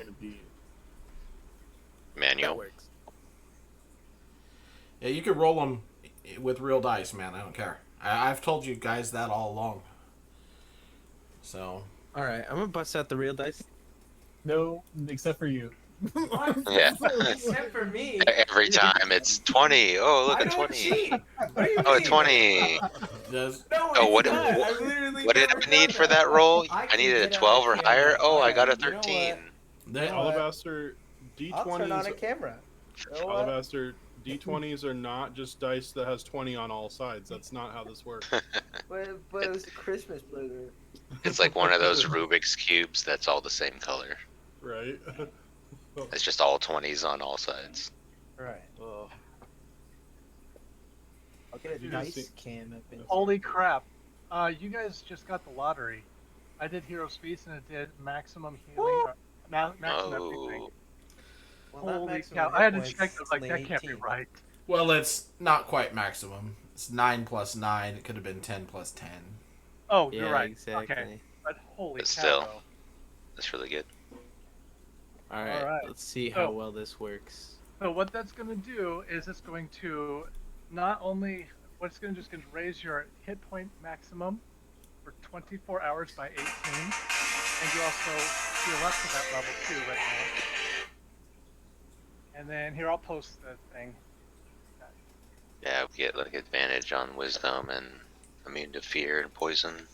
going to be Manual. that works. Yeah, you could roll them with real dice, man. I don't care. I've told you guys that all along. So. All right, I'm gonna bust out the real dice. No, except for you. What? Yeah. Except for me. Every time it's 20. Oh, look I at don't 20. cheat. What do you Oh, mean? 20. Does No, Oh, it's what, not. what, I've literally what did never I need done for that roll? I can needed a get on 12 or camera. higher. Oh, I got a You know 13. what? they, know what? Alabaster I'll turn on a D20s. camera. You know what? Alabaster D20s are not just dice that has 20 on all sides. That's not how this works. But it was a Christmas present. It's like one of those Rubik's Cubes that's all the same color. Right? It's just all 20s on all sides. Right. Oh. I'll get a You nice just cam up in Holy crap. You guys just got the lottery. I did Hero's Feast and it did maximum healing. Maximum everything. Oh, Well, not Holy maximum cow. hit I had to points, check. I was like, only that can't be 18. right. well, it's not quite maximum. It's 9 plus 9. It could have been 10 plus 10. Oh, Yeah, you're right. exactly. Okay. But holy But cow. still. though. that's really good. All right, Alright. let's see how So- well this works. So what that's going to do is it's going to not only what's going to just going to raise your hit point maximum for 24 hours by 18, and you also heal up to that level too right now. And then here I'll post the thing. Yeah, we get like advantage on wisdom and immune to fear and poison.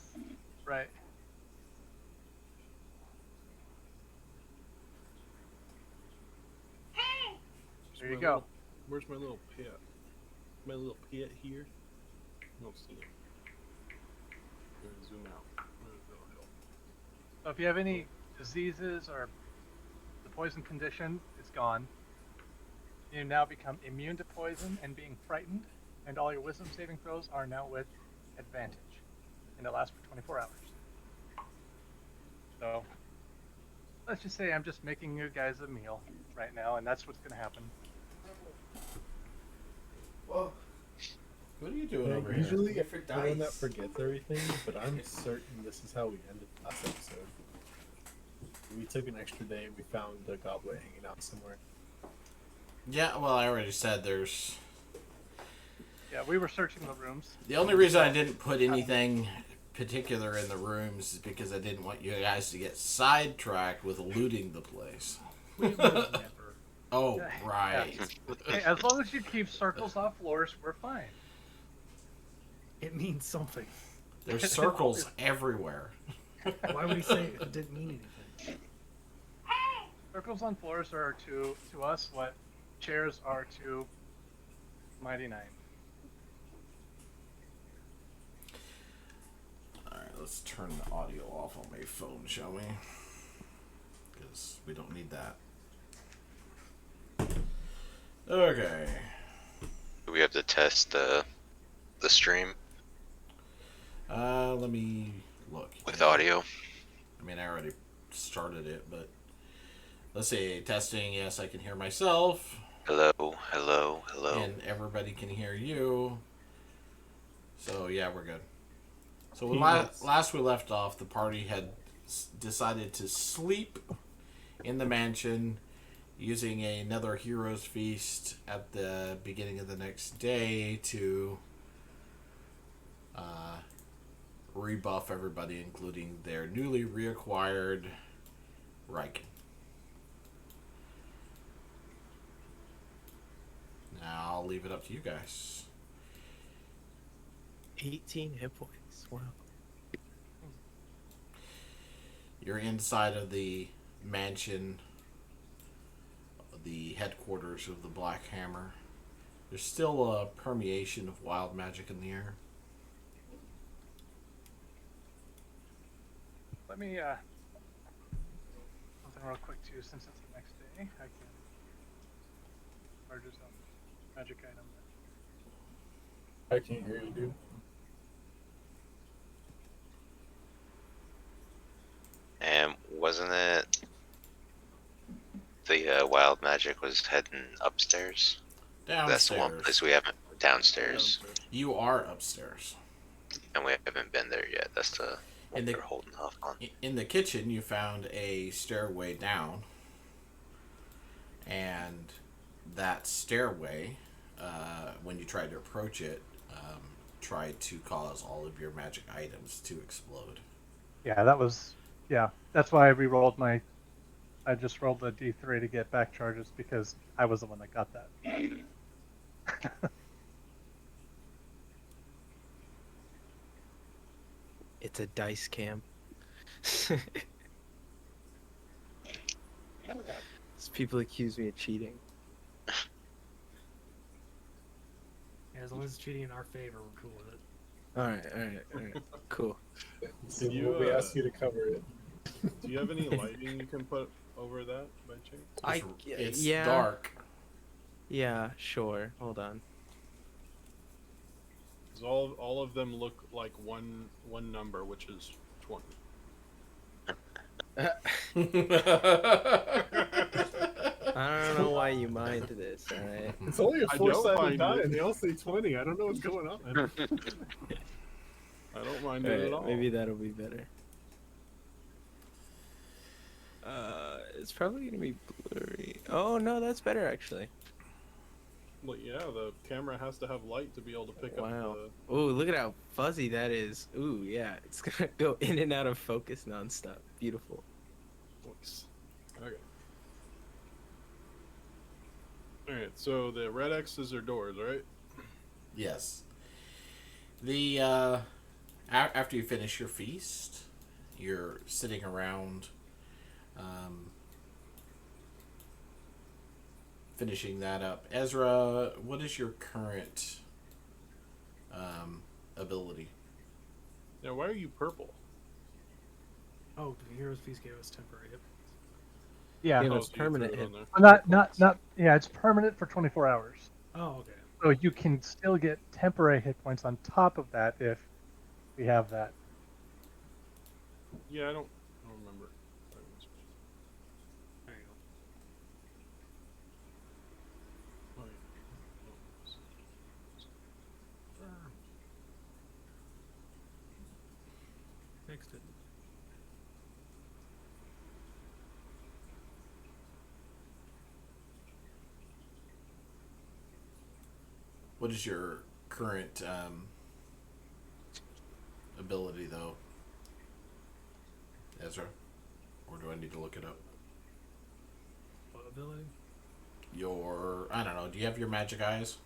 Right. There you go. Where's my little pet? My little pet here? I don't see it. I'm gonna zoom out. That'll help. So if you have any diseases or the poison condition, it's gone. You now become immune to poison and being frightened, and all your wisdom saving throws are now with advantage. And it lasts for 24 hours. So, let's just say I'm just making you guys a meal right now, and that's what's going to happen. Whoa. What are you doing over here? Usually, Different I'm the one that dice. forgets everything, but I'm certain this is how we ended last episode. We took an extra day and we found a goblet hanging out somewhere. Yeah, well, I already said there's. Yeah, we were searching the rooms. The only reason I didn't put anything particular in the rooms is because I didn't want you guys to get sidetracked with looting the place. We would have never. Oh, Yeah. right. Hey, as long as you keep circles off floors, we're fine. It means something. There's circles everywhere. Why would he say it didn't mean anything? Circles on floors are to us what chairs are to Mighty Nine. Alright, let's turn the audio off on my phone, shall we? Because we don't need that. Okay. Do we have to test the stream Let me look. with audio? I mean, I already started it, but let's see. Testing. Yes, I can hear myself, Hello, hello, hello. and everybody can hear you. So yeah, we're good. So when last we left off, the party had decided to sleep in the mansion, using another hero's feast at the beginning of the next day to rebuff everybody, including their newly reacquired Riken. Now I'll leave it up to you guys. 18 hit points. Wow. You're inside of the mansion, the headquarters of the Black Hammer. There's still a permeation of wild magic in the air. Let me something real quick too, since it's the next day. I can charge some magic item. I can't hear you, dude. And wasn't it the wild magic was heading upstairs? That's the one Downstairs. place we haven't downstairs, You are upstairs. and we haven't been there yet. That's the In one the they're holding off on. in the kitchen, you found a stairway down. and that stairway, when you tried to approach it, tried to cause all of your magic items to explode. Yeah, that was. Yeah, that's why I re-rolled my. I just rolled the D3 to get back charges because I was the one that got that. It's a dice cam. People accuse me of cheating. Yeah, as long as it's cheating in our favor, we're cool with it. All right. Cool. So Can you, we ask you to cover it. Do you have any lighting you can put over that by chance? It's yeah. dark. Yeah, sure. Hold on. 'Cause all of them look like one number, which is 20. I don't know why you mind this, alright? It's only a I don't four-sided find die, it. and they all say 20. I don't know what's going on. I don't mind it at all. Maybe that'll be better. It's probably gonna be blurry. Oh no, that's better actually. Well, yeah, the camera has to have light to be able to pick Wow. up the... Ooh, look at how fuzzy that is. Ooh, yeah, it's gonna go in and out of focus nonstop. Beautiful. voice. Okay. Alright, so the red X's are doors, right? Yes. The after you finish your feast, you're sitting around, finishing that up. Ezra, what is your current ability? Now, why are you purple? Oh, the Hero's Feast gave us temporary. Yep. Yeah. Yeah, Oh, that's so you threw permanent it hit. on there. Not. Yeah, it's permanent for 24 hours. Oh, okay. So you can still get temporary hit points on top of that if we have that. Yeah, I don't remember. There you go. Oh, Fixed it. What is your current ability, though, Ezra? Or do I need to look it up? What ability? I don't know, do you have your magic eyes?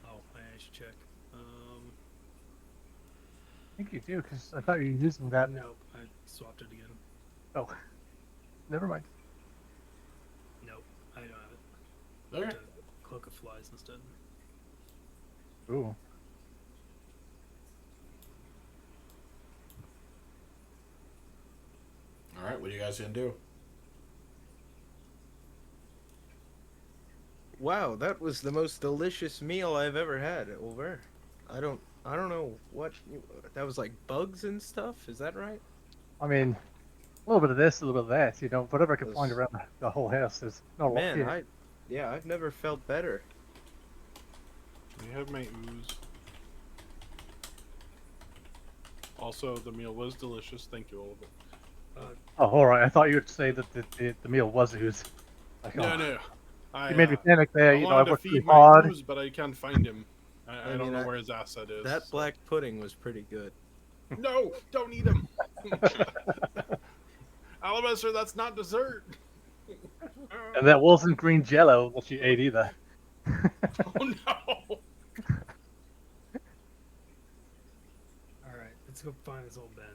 Oh, I should check. I think you do, because I thought you were using that. Nope, I swapped it again. Oh, never mind. Nope, I don't have it. Okay. The Cloak of Flies instead. Ooh. Alright, what are you guys gonna do? Wow, that was the most delicious meal I've ever had. Over. I don't know what that was, like bugs and stuff. Is that right? I mean, a little bit of this, a little bit of that. You know, whatever I could find Those- around the whole house is not a lot. Man, I've never felt better. I have my ooze. Also, the meal was delicious. Thank you, Oliver. Oh, all right. I thought you would say that the meal was ooze. Like, No, oh, no. you made me panic there. I You know, I wanted to worked really feed my hard. ooze, but I can't find him. I I don't mean, know where his asset is. That black pudding was pretty good. No, don't eat him. Alabaster, that's not dessert. And that wasn't green jello that you ate either. Oh no. Alright, let's go find this old Ben.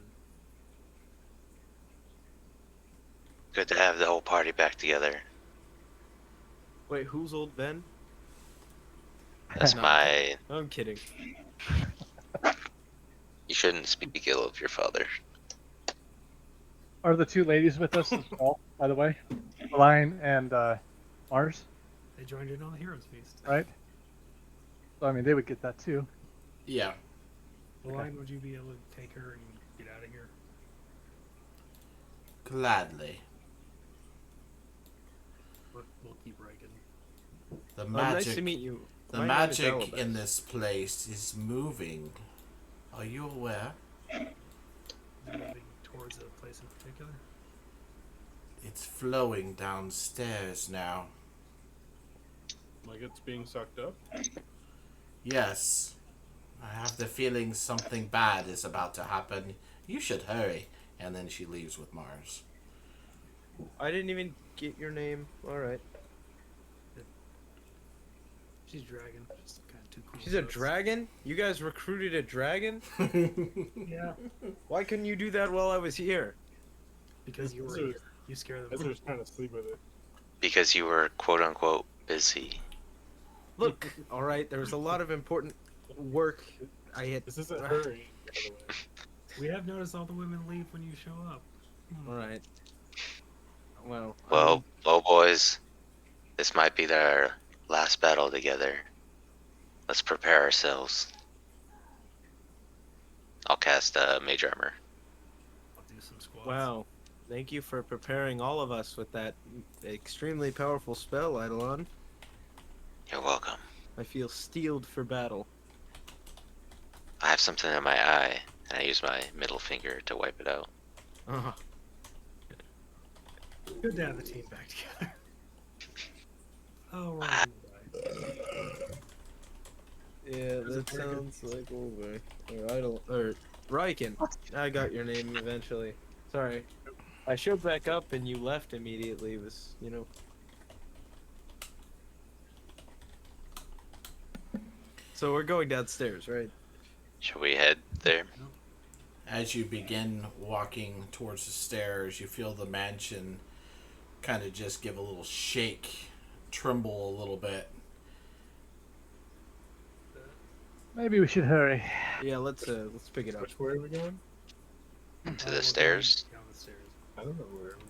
Good to have the whole party back together. Wait, who's old Ben? That's my. I'm kidding. You shouldn't speak ill of your father. Are the two ladies with us as well, by the way? Lion and Mars, They joined in on the Hero's Feast. right? So, I mean, they would get that too. Yeah. Well, Lion, would you be able to take her and get out of here? Gladly. We'll keep raking. The Nice magic to meet you. The My name is magic Alabas. in this place is moving. Are you aware? Moving towards a place in particular. It's flowing downstairs now. Like it's being sucked up? Yes. I have the feeling something bad is about to happen. You should hurry. And then she leaves with Mars. I didn't even get your name. All right. She's dragon. Just kind of too cool. She's a dragon? You guys recruited a dragon? Yeah, Why couldn't you do that while I was here? because you were Ezra's- here. You scare them. Ezra's trying to sleep with it. Because you were quote unquote busy. Look, all right, there was a lot of important work I had. This isn't hurrying, by the way. We have noticed all the women leave when you show up. All right. Well. Well, boys, this might be their last battle together. Let's prepare ourselves. I'll cast Mage Armor. I'll do some squats. Wow. Thank you for preparing all of us with that extremely powerful spell, Eidolon. You're welcome. I feel steeled for battle. I have something in my eye, and I use my middle finger to wipe it out. Uh, Good to have the team back together. Oh, right. yeah, that sounds like over. Or Riken. I got your name eventually. Sorry. I showed back up and you left immediately. It was, So we're going downstairs, right? Should we head there? As you begin walking towards the stairs, you feel the mansion kind of just give a little shake, tremble a little bit. Maybe we should hurry. Yeah, let's pick it up. Which way are we going? To We're the going stairs? Down the stairs. I don't know where we're going.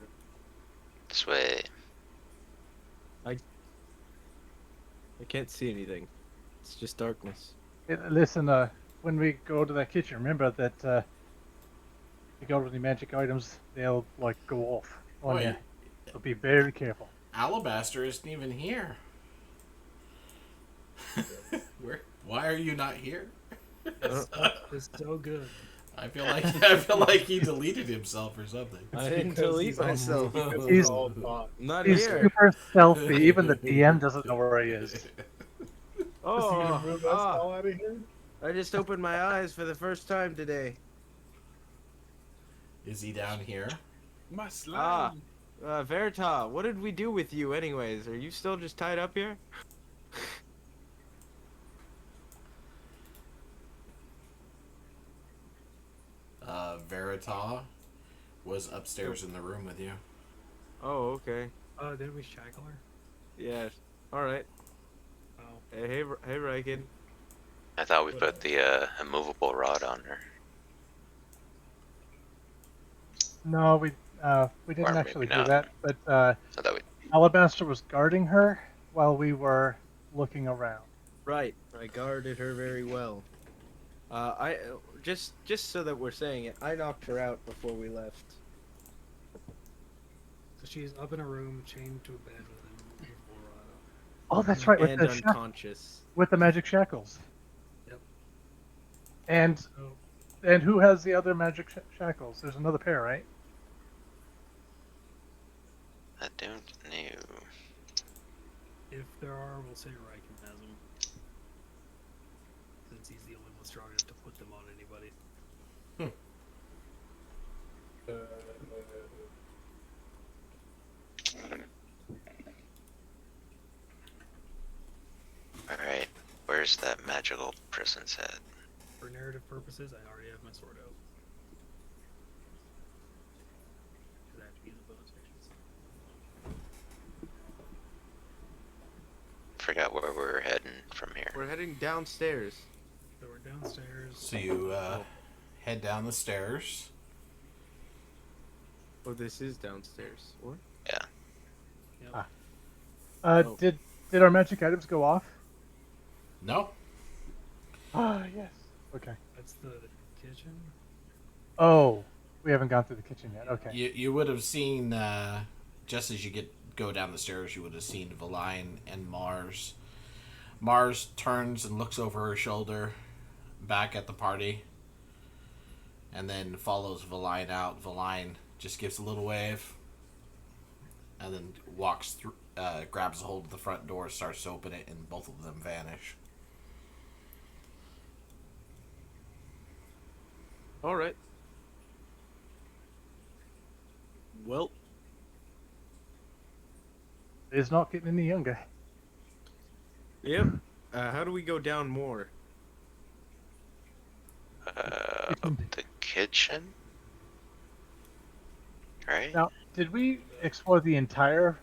This way. I can't see anything. It's just darkness. Listen, when we go to that kitchen, remember that if you go to the magic items, they'll like go off on Oh, you. yeah. So be very careful. Alabaster isn't even here. Why are you not here? It's so good. I feel like he deleted himself or something. I didn't because delete he's on- myself. because He's- it's all thought. I'm not He's here. super stealthy. Even the DM doesn't know where he is. Is he gonna move us all out of here? I just opened my eyes for the first time today. Is he down here? My slime. Verita, what did we do with you anyways? Are you still just tied up here? Verita was upstairs in the room with you. Oh, okay. Didn't we shackle her? Yes. Alright. Oh. Hey, Riken. I thought we put the immovable rod on her. No, we didn't Or actually maybe do not. that. But I thought we. Alabaster was guarding her while we were looking around. Right. I guarded her very well. I just so that we're saying it, I knocked her out before we left. So she's up in a room, chained to a bed with a movable rod. Oh, that's right, with And the unconscious. with the magic shackles. Yep. And So who has the other magic shackles? There's another pair, right? I don't know. if there are, we'll say Riken has them. Since he's the only one strong enough to put them on anybody. Alright, where's that magical prison's head? For narrative purposes, I already have my sword out. 'Cause I have to use the bonus actions. Forgot where we were heading from here. We're heading downstairs. So we're downstairs. So you head down the stairs. Oh, this is downstairs. What? Yep. Oh. Did our magic items go off? No. Ah, yes. Okay. That's the kitchen. Oh, we haven't gone through the kitchen yet. Okay. You would have seen just as you go down the stairs, you would have seen Valine and Mars. Mars turns and looks over her shoulder, back at the party, and then follows Valine out. Valine just gives a little wave, and and then walks through, grabs a hold of the front door, starts to open it, and both of them vanish. All right. Well, It's not getting any younger. yep. How do we go down more? Up the kitchen? Right? Now, did we explore the entire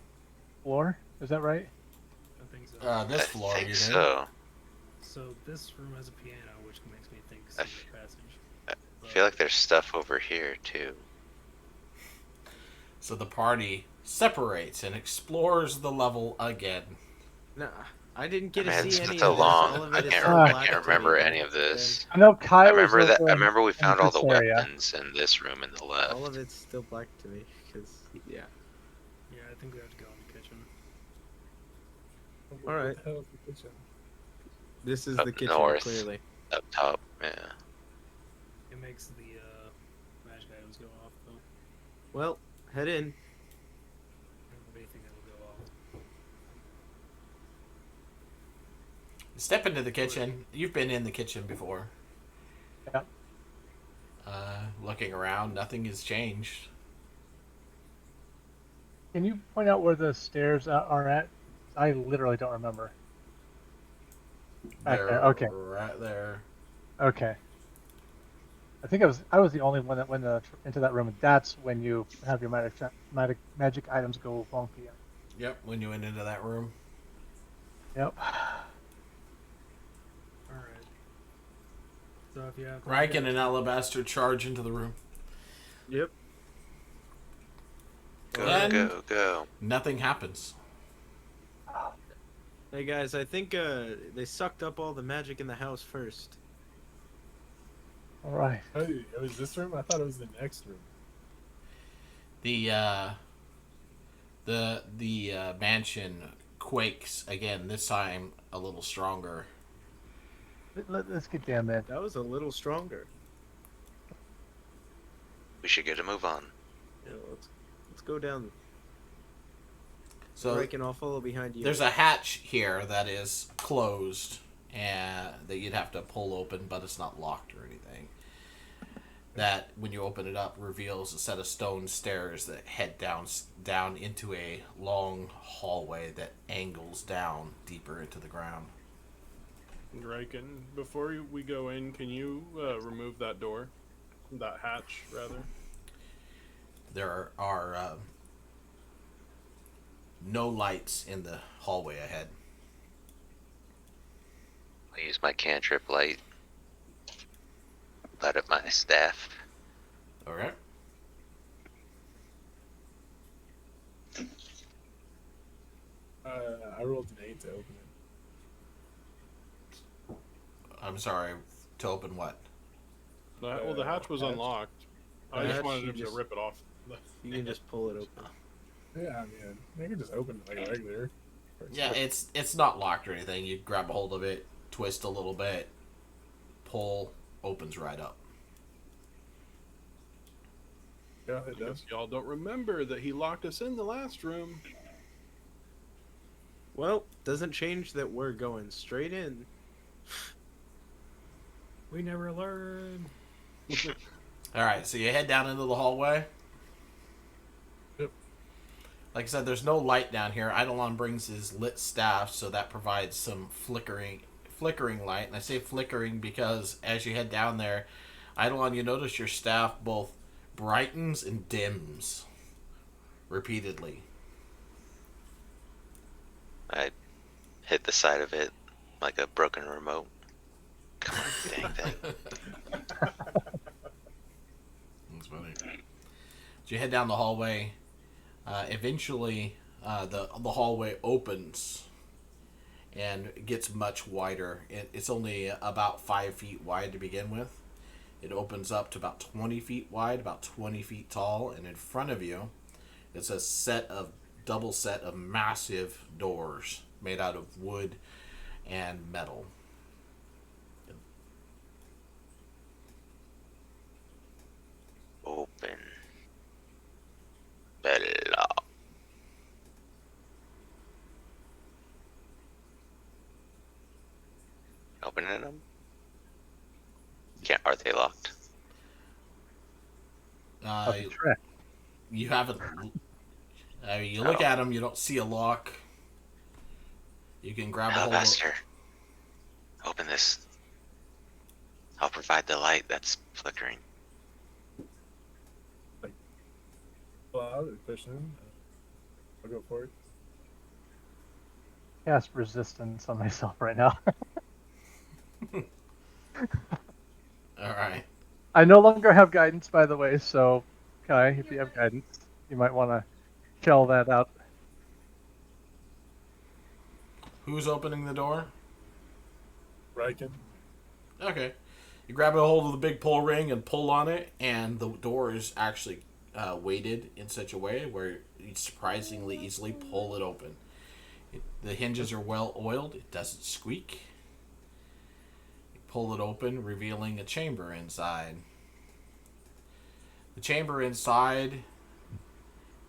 floor? Is that right? I think so. This I floor, think you did. so. So this room has a piano, which makes me think I secret passage. I feel like there's stuff over here too. So the party separates and explores the level again. Nah, I didn't get Man, to it's see any been so of this. long. All of I it is can't, so I black can't to remember me, any of man. this. I know I Kyle was remember that. over I remember we found all the this area. weapons in this room in the left. All of it's still black to me, because, yeah. Yeah, I think we have to go in the kitchen. All right. What the hell is the kitchen? This is Up the kitchen, north. clearly. Up top, yeah. It makes the magic items go off, though. Well, head in. I don't have anything that will go off. Step into the kitchen. You've been in the kitchen before. Yeah. Looking around, nothing has changed. Can you point out where the stairs are at? I literally don't remember. Back They're there. Okay. right there. Okay. I think I was the only one that went into that room. That's when you have your magic items go funky. Yep, when you went into that room. Yep. Alright. So if you have... Riken and Alabaster charge into the room. Yep. Go, And- go, go. Nothing happens. Hey guys, I think they sucked up all the magic in the house first. All right. Oh, it was this room? I thought it was the next room. The mansion quakes again. This time a little stronger. Let's get down there. That was a little stronger. We should get a move on. Yeah, let's go down. So Riken, I'll follow behind you. there's a hatch here that is closed and that you'd have to pull open, but it's not locked or anything. That when you open it up reveals a set of stone stairs that head down into a long hallway that angles down deeper into the ground. Riken, before we go in, can you remove that door? That hatch, rather? There are no lights in the hallway ahead. I'll use my cantrip light. Light up my staff. Alright. I rolled an 8 to open it. I'm sorry, to open what? Well, the hatch was hatch. unlocked. I The just hatch, wanted you him just- to rip it off. You can just pull it open. Yeah, I mean, they could just open it like regular. Yeah, it's not locked or anything. You grab a hold of it, twist a little bit, pull, opens right up. Yeah, it does. Y'all don't remember that he locked us in the last room. Well, doesn't change that we're going straight in. We never learn. Alright, so you head down into the hallway. Yep. Like I said, there's no light down here. Eidolon brings his lit staff, so that provides some flickering light. And I say flickering because as you head down there, Eidolon, you notice your staff both brightens and dims repeatedly. I hit the side of it like a broken remote. Come on, dang thing. That's funny. So you head down the hallway. Eventually, the hallway opens and gets much wider. It's only about 5 feet wide to begin with. It opens up to about 20 feet wide, about 20 feet tall, and in front of you, it's a double set of massive doors made out of wood and metal. Open. Bella. opening them? Can't. Are they locked? Uh, Of the trick. you haven't. You look Oh. at them, you don't see a lock. You can grab a hold of. Alabaster. Open this. I'll provide the light that's flickering. Well, question. I'll go for it. Cast resistance on myself right now. All right. I no longer have guidance, by the way, so Kai, if you have guidance, you might want to shell that out. Who's opening the door? Riken. Okay. You grab a hold of the big pull ring and pull on it, and the door is actually weighted in such a way where you surprisingly easily pull it open. The hinges are well oiled. It doesn't squeak. You pull it open, revealing a chamber inside. The chamber inside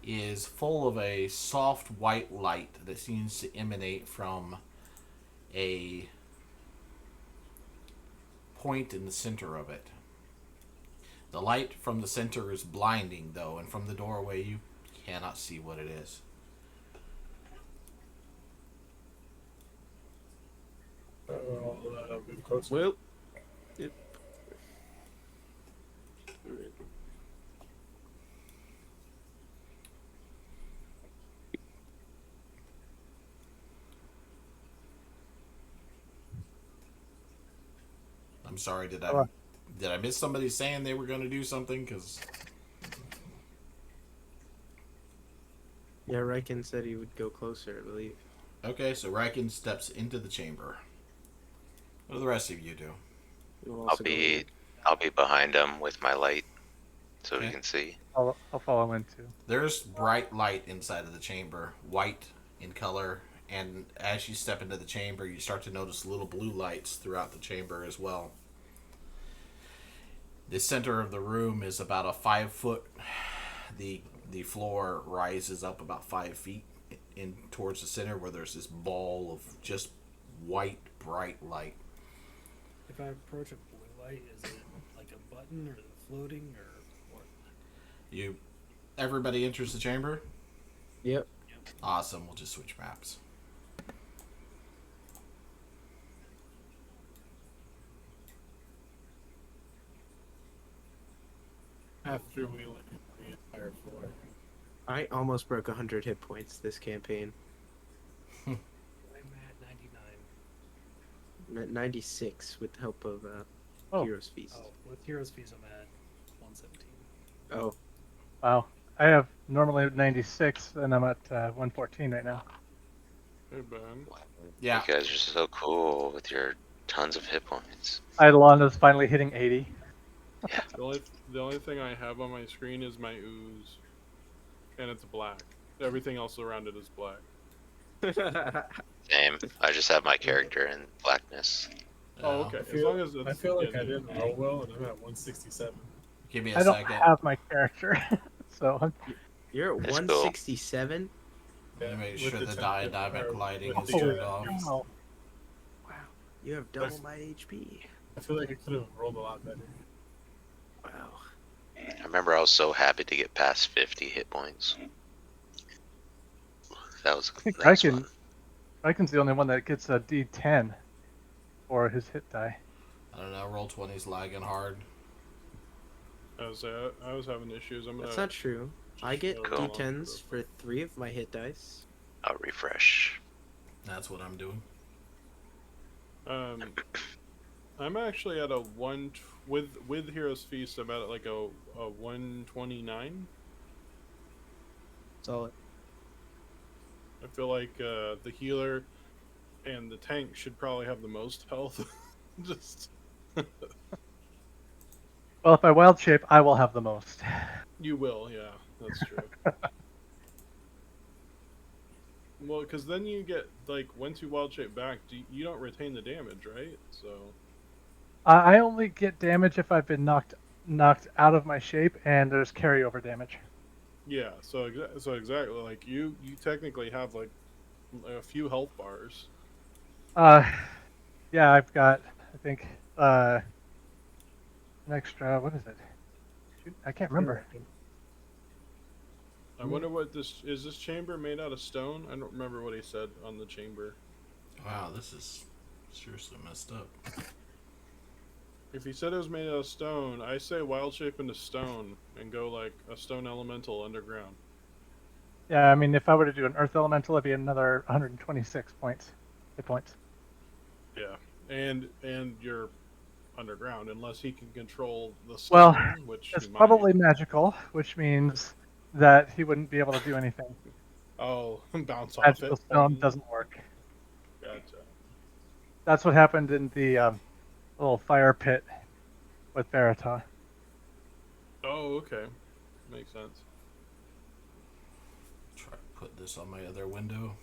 is full of a soft white light that seems to emanate from a point in the center of it. The light from the center is blinding, though, and from the doorway you cannot see what it is. Move closer. Well, yep. I'm sorry, did I miss somebody saying they were going to do something? Because Yeah, Riken said he would go closer, I believe. okay, so Riken steps into the chamber. What do the rest of you do? We'll I'll also go be in. I'll be behind him with my light, so Okay. we can see. I'll follow in too. There's bright light inside of the chamber, white in color, and as you step into the chamber, you start to notice little blue lights throughout the chamber as well. The center of the room is about a 5 foot. The floor rises up about 5 feet in towards the center, where there's this ball of just white, bright light. If I approach a blue light, is it like a button or is it floating or what? Everybody enters the chamber. Yep. Awesome. We'll just switch maps. After we went the entire floor. I almost broke 100 hit points this campaign. I'm at 99. I'm at 96 with the help of Oh. Heroes Feast. Oh, with Heroes Fees, I'm at 117. Oh, Wow. I have normally 96, and I'm at 114 right now. Hey, Ben. Yeah. You guys are so cool with your tons of hit points. Eidolon is finally hitting 80. The only thing I have on my screen is my ooze, and it's black. Everything else around it is black. Same. I just have my character in blackness. Oh, okay. As long as it's, I feel like yeah, I didn't roll well, and I'm at 167. Give me a I don't second. have my character, so I'm you're at That's cool. 167? Let me make with sure the dynamic lighting is the, turned off. oh, Wow. You have double my HP. I feel like I could have rolled a lot better. Wow. I remember I was so happy to get past 50 hit points. That was I think fun. Riken's the only one that gets a D10 for his hit die. I don't know. Roll 20's lagging hard. I was having issues. I'm gonna. That's not true. I get Cool. D10s for 3 of my hit dice. I'll refresh. That's what I'm doing. I'm actually at a with Heroes Feast. I'm at like a 129. Solid. I feel like the healer and the tank should probably have the most health. Just Well, if I wild shape, I will have the most. you will, yeah, that's true. Well, because then you get like once you wild shape back, you don't retain the damage, right? So I only get damage if I've been knocked out of my shape, and there's carryover damage. yeah, so exactly like you technically have like a few health bars. Yeah, I've got I think an extra. What is it? Shoot, I can't remember. I wonder what this is. This chamber made out of stone? I don't remember what he said on the chamber. Wow, this is seriously messed up. If he said it was made out of stone, I say wild shape into stone and go like a stone elemental underground. Yeah, I mean, if I were to do an earth elemental, it'd be another 126 points, hit points. Yeah, and you're underground unless he can control the Well, stone, which it's he might. probably magical, which means that he wouldn't be able to do anything. Oh, bounce off Magical it. stone doesn't work. Gotcha. That's what happened in the little fire pit with Verita. Oh, okay, makes sense. Try to put this on my other window.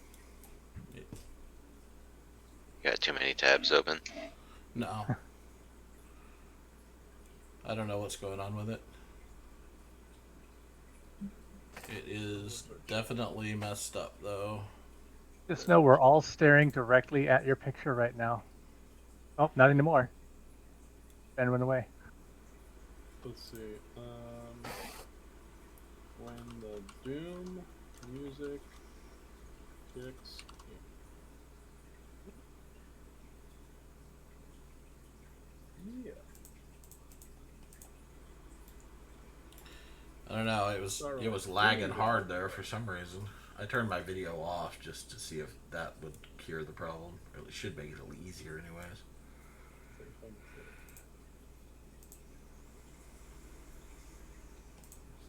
Got too many tabs open. No. I don't know what's going on with it. It is definitely messed up, though. Just know we're all staring directly at your picture right now. Oh, not anymore. Ben went away. Let's see. When the Doom music kicks in. Yeah. I don't know. It was lagging hard there for some reason. I turned my video off just to see if that would cure the problem. Or it should make it a little easier, anyways.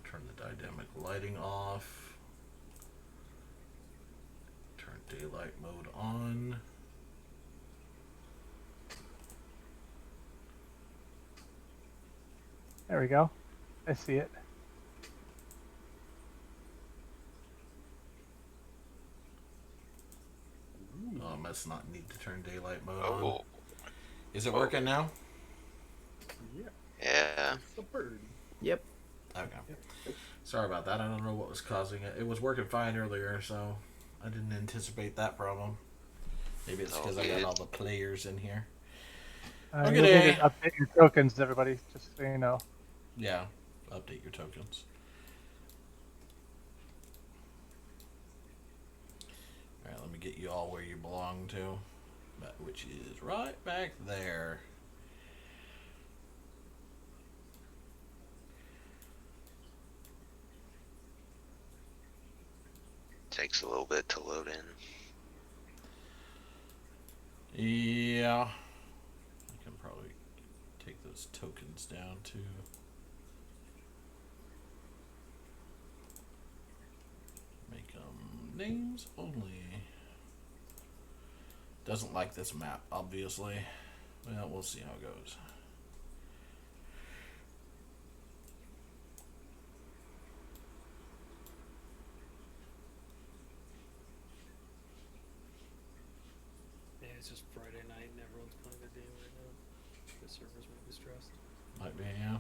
Turn the dynamic lighting off. Turn daylight mode on. There we go. I see it. Oh, I must not need to turn daylight mode Oh. on. Is it working now? Yeah. Yeah. It's a bird. Yep. Okay. Sorry about that. I don't know what was causing it. It was working fine earlier, so I didn't anticipate that problem. Maybe it's because I got all the players in here. You'll need to update your tokens, everybody, just so you know. Yeah, update your tokens. Alright, let me get you all where you belong to. Which is right back there. Takes a little bit to load in. Yeah. I can probably take those tokens down too. Make them names only. Doesn't like this map, obviously. Well, we'll see how it goes. Yeah, it's just Friday night and everyone's playing the game right now. The servers might be stressed. Might be, yeah.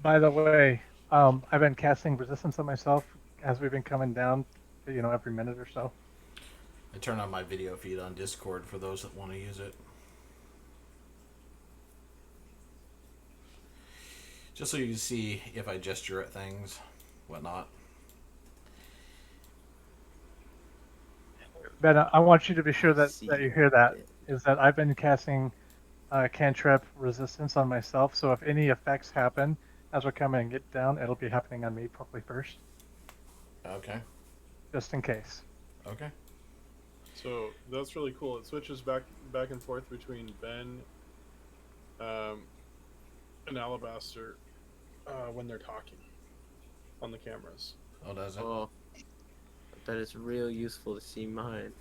By the way, I've been casting resistance on myself as we've been coming down, every minute or so. I turn on my video feed on Discord for those that want to use it. Just so you can see if I gesture at things, whatnot. Ben, I want you to be sure that you hear that. Is that I've been casting cantrip resistance on myself, so if any effects happen as we're coming and get down, it'll be happening on me probably first. Okay. Just in case. Okay. So that's really cool. It switches back and forth between Ben and Alabaster when they're talking on the cameras. Oh, does it? Oh, that is real useful to see mine.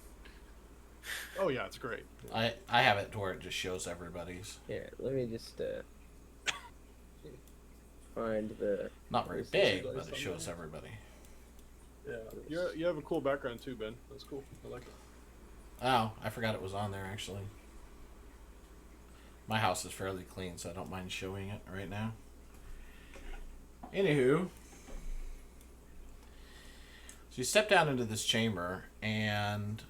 Oh yeah, it's great. I have it to where it just shows everybody's. Here, let me just find the. Not very big, but it shows everybody. Yeah, you have a cool background too, Ben. That's cool. I like it. Oh, I forgot it was on there actually. My house is fairly clean, so I don't mind showing it right now. Anywho, so you step down into this chamber, and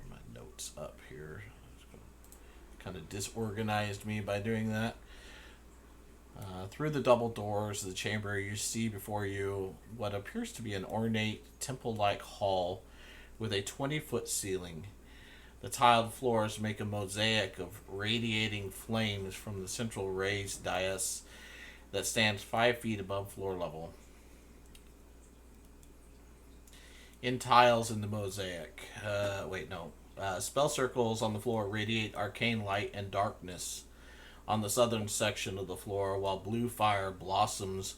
my notes up here kind of disorganized me by doing that. Through the double doors of the chamber, you see before you what appears to be an ornate temple-like hall with a 20-foot ceiling. The tiled floors make a mosaic of radiating flames from the central raised dais that stands 5 feet above floor level. In tiles in the mosaic, spell circles on the floor radiate arcane light and darkness on the southern section of the floor, while blue fire blossoms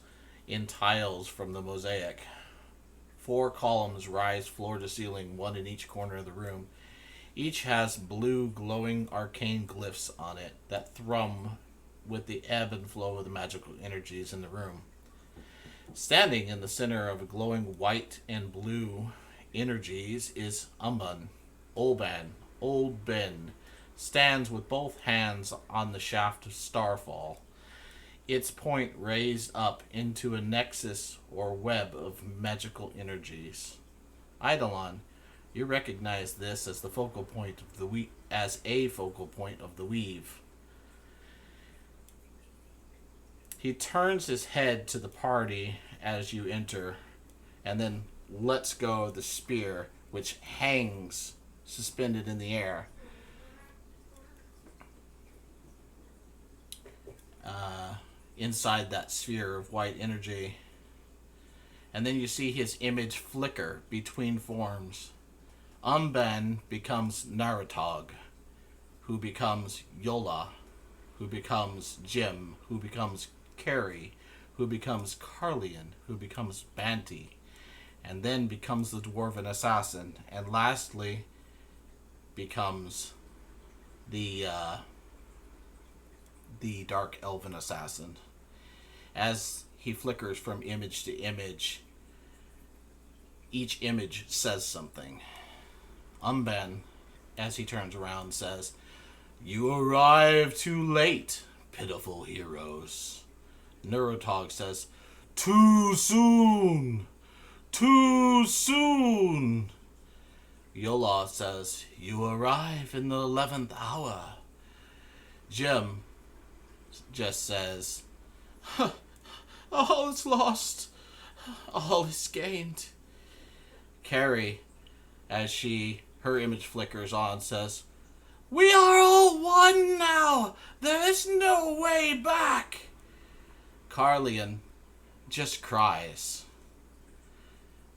in tiles from the mosaic. 4 columns rise floor to ceiling, one in each corner of the room. Each has blue glowing arcane glyphs on it that thrum with the ebb and flow of the magical energies in the room. Standing in the center of a glowing white and blue energies is Umban. Old Ben, stands with both hands on the shaft of Starfall, its point raised up into a nexus or web of magical energies. Eidolon, you recognize this as the focal point of the a focal point of the weave. He turns his head to the party as you enter, and then lets go of the spear, which hangs suspended in the air. Inside that sphere of white energy. And then you see his image flicker between forms. Umban becomes Narutog, who becomes Yola, who becomes Jim, who becomes Carrie, who becomes Carlian, who becomes Banty, and then becomes the Dwarven Assassin, and lastly becomes the Dark Elven Assassin. As he flickers from image to image, each image says something. Umban, as he turns around, says, "You arrive too late, pitiful heroes." Neurotog says, "Too soon! Too soon!" Yola says, "You arrive in the 11th hour." Jim just says, "All is lost. All is gained." Carrie, as her image flickers on, says, "We are all one now. There is no way back." Carlian just cries.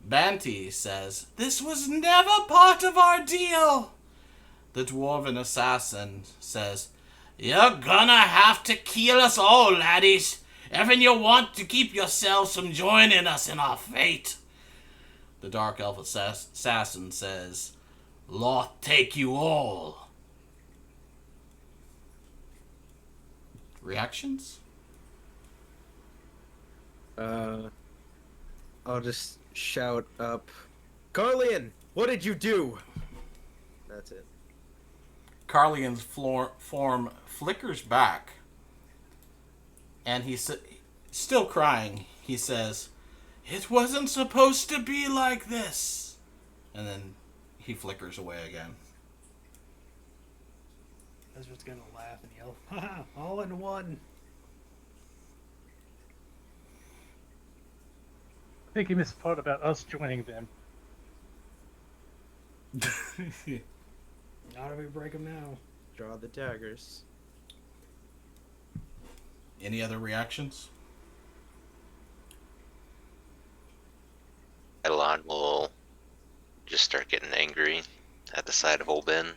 Banty says, "This was never part of our deal." The Dwarven Assassin says, "You're gonna have to kill us all, laddies, if you want to keep yourselves from joining us in our fate." The Dark Elf Assassin says, "Law take you all." Reactions? I'll just shout up, "Carlian, what did you do?" That's it. Carlian's form flickers back, and he's still crying. He says, "It wasn't supposed to be like this." And then he flickers away again. Ezra's gonna laugh and yell, "Ha! All in one!" I think he missed the part about us joining them. How do we break them now? Draw the daggers. Any other reactions? Eidolon will just start getting angry at the sight of old Ben.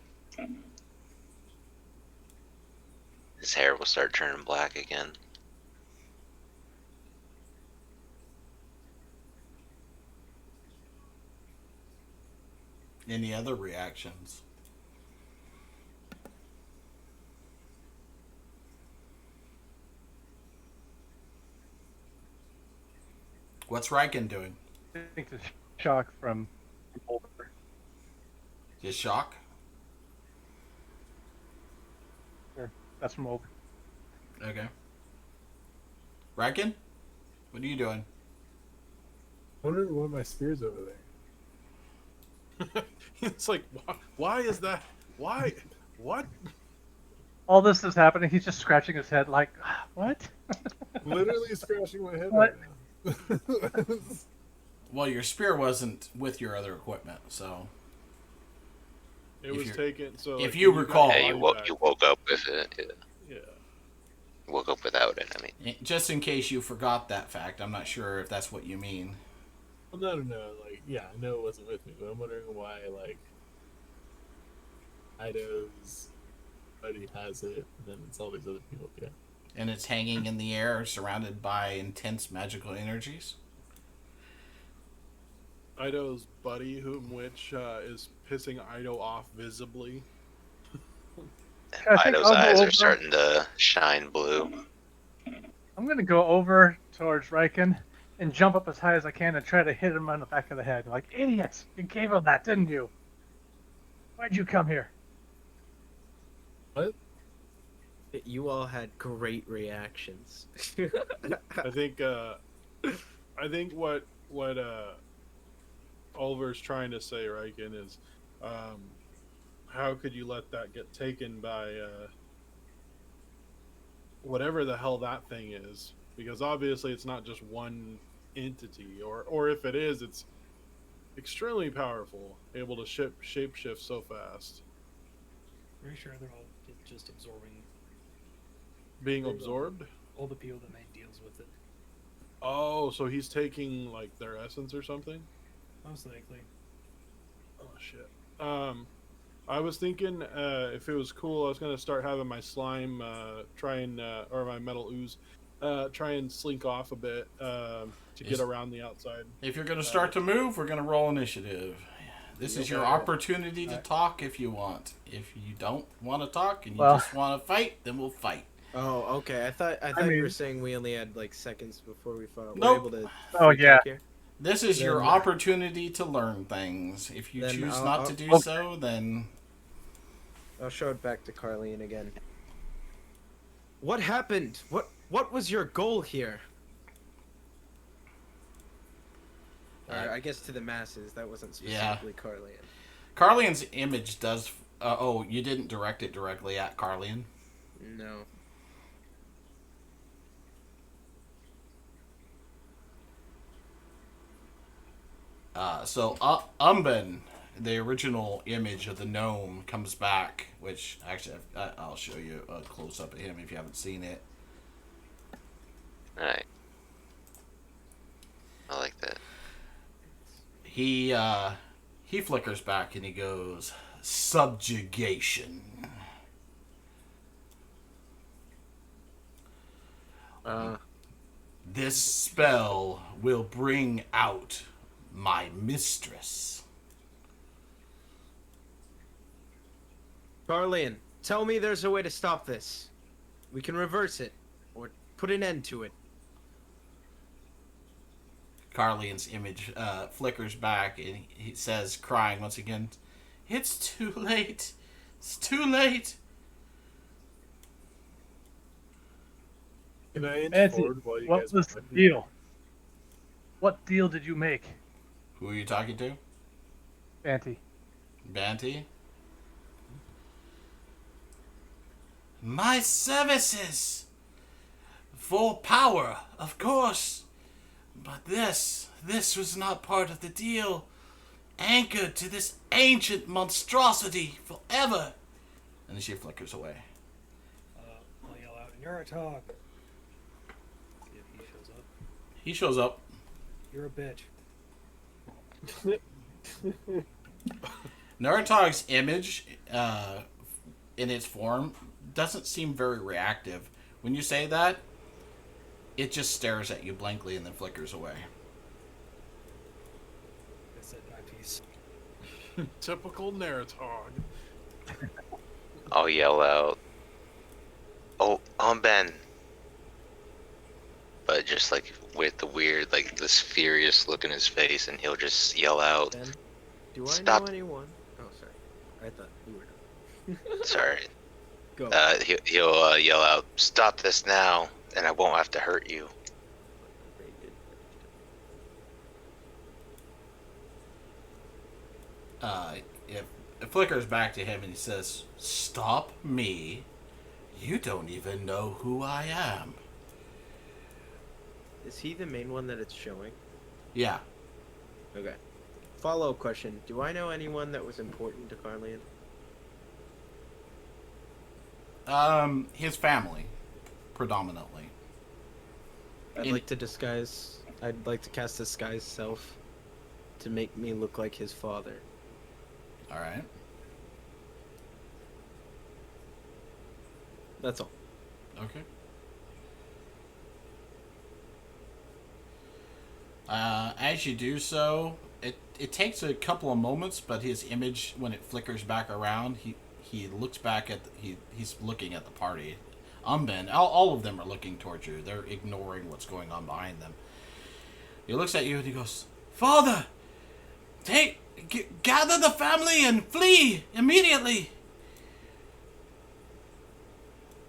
His hair will start turning black again. Any other reactions? What's Riken doing? I think the shock from Boulder. Just shock? That's from Boulder. Okay. Riken? What are you doing? I wonder why my spear's over there. It's like, why is that? Why? What? All this is happening. He's just scratching his head like, what? Literally scratching my head What? right now. Well, your spear wasn't with your other equipment, so It If was you're- taken. So if like, you when got recall- your Yeah, body back- you woke up with it. Yeah. Yeah. You woke up without it. I mean, just in case you forgot that fact, I'm not sure if that's what you mean. Well, no. Like, yeah, I know it wasn't with me, but I'm wondering why, like, Ido's buddy has it, and then it's all these other people get. And it's hanging in the air, surrounded by intense magical energies. Ido's buddy, which is pissing Ido off visibly. I think Ido's I'll go eyes over. are starting to shine blue. I'm gonna go over towards Riken and jump up as high as I can and try to hit him on the back of the head. Like, idiots! You gave him that, didn't you? Why'd you come here? You all had great reactions. I think what Oliver's trying to say, Riken, is how could you let that get taken by whatever the hell that thing is? Because obviously it's not just one entity, or if it is, it's extremely powerful, able to shapeshift so fast. Pretty sure they're all just absorbing Being absorbed? all the people that make deals with it. Oh, so he's taking like their essence or something? Most likely. Oh shit. I was thinking if it was cool, I was gonna start having my slime or my metal ooze try and slink off a bit to get around the outside. If you're going to start to move, we're going to roll initiative. This is your opportunity to talk if you want. If you don't want to talk and you just want to fight, then we'll fight. Oh, okay. I thought you were saying we only had like seconds before we fought. Nope. We're able to Oh, yeah. talk here? This is your Then- opportunity to learn things. If you Then choose I'll- not to do so, then I'll show it back to Carleen again. What happened? What was your goal here? Or I guess to the masses. That wasn't specifically Carleen. Carleon's image does. Oh, you didn't direct it directly at Carleon? No. So Umben, the original image of the gnome, comes back, which actually I'll show you a close up of him if you haven't seen it. Alright. I like that. He flickers back and he goes, subjugation. This spell will bring out my mistress. Carleen, tell me there's a way to stop this. We can reverse it, or put an end to it. Carleon's image flickers back and he says, crying once again, "It's too late. It's too late." Can I inch Nancy, forward while you what guys was are the talking? deal? What deal did you make, Who are you talking to? Banty? Banty? My services! For power, of course. But this was not part of the deal. Anchored to this ancient monstrosity forever. And then she flickers away. I'll yell out, Neurotalk! See if he shows up. He shows up. You're a bitch. Naruto's image, in its form, doesn't seem very reactive. When you say that, it just stares at you blankly and then flickers away. I said my piece. Typical Naruto. I'll yell out, "Oh, Ben!" But just like with the weird, like this furious look in his face, and he'll just yell out, Ben, do I Stop. know anyone? Oh, sorry. I thought you were. "Sorry." Go. He'll yell out, "Stop this now, and I won't have to hurt you." It, it flickers back to him and he says, "Stop me. You don't even know who I am." Is he the main one that it's showing? Yeah. Okay. Follow-up question. Do I know anyone that was important to Carlian? His family, predominantly. I'd like to cast disguise self to make me look like his father. All right. That's all. Okay. As you do so, it takes a couple of moments, but his image, when it flickers back around, he looks back at he's looking at the party. Umben, all of them are looking towards you. They're ignoring what's going on behind them. He looks at you and he goes, "Father, gather the family and flee immediately."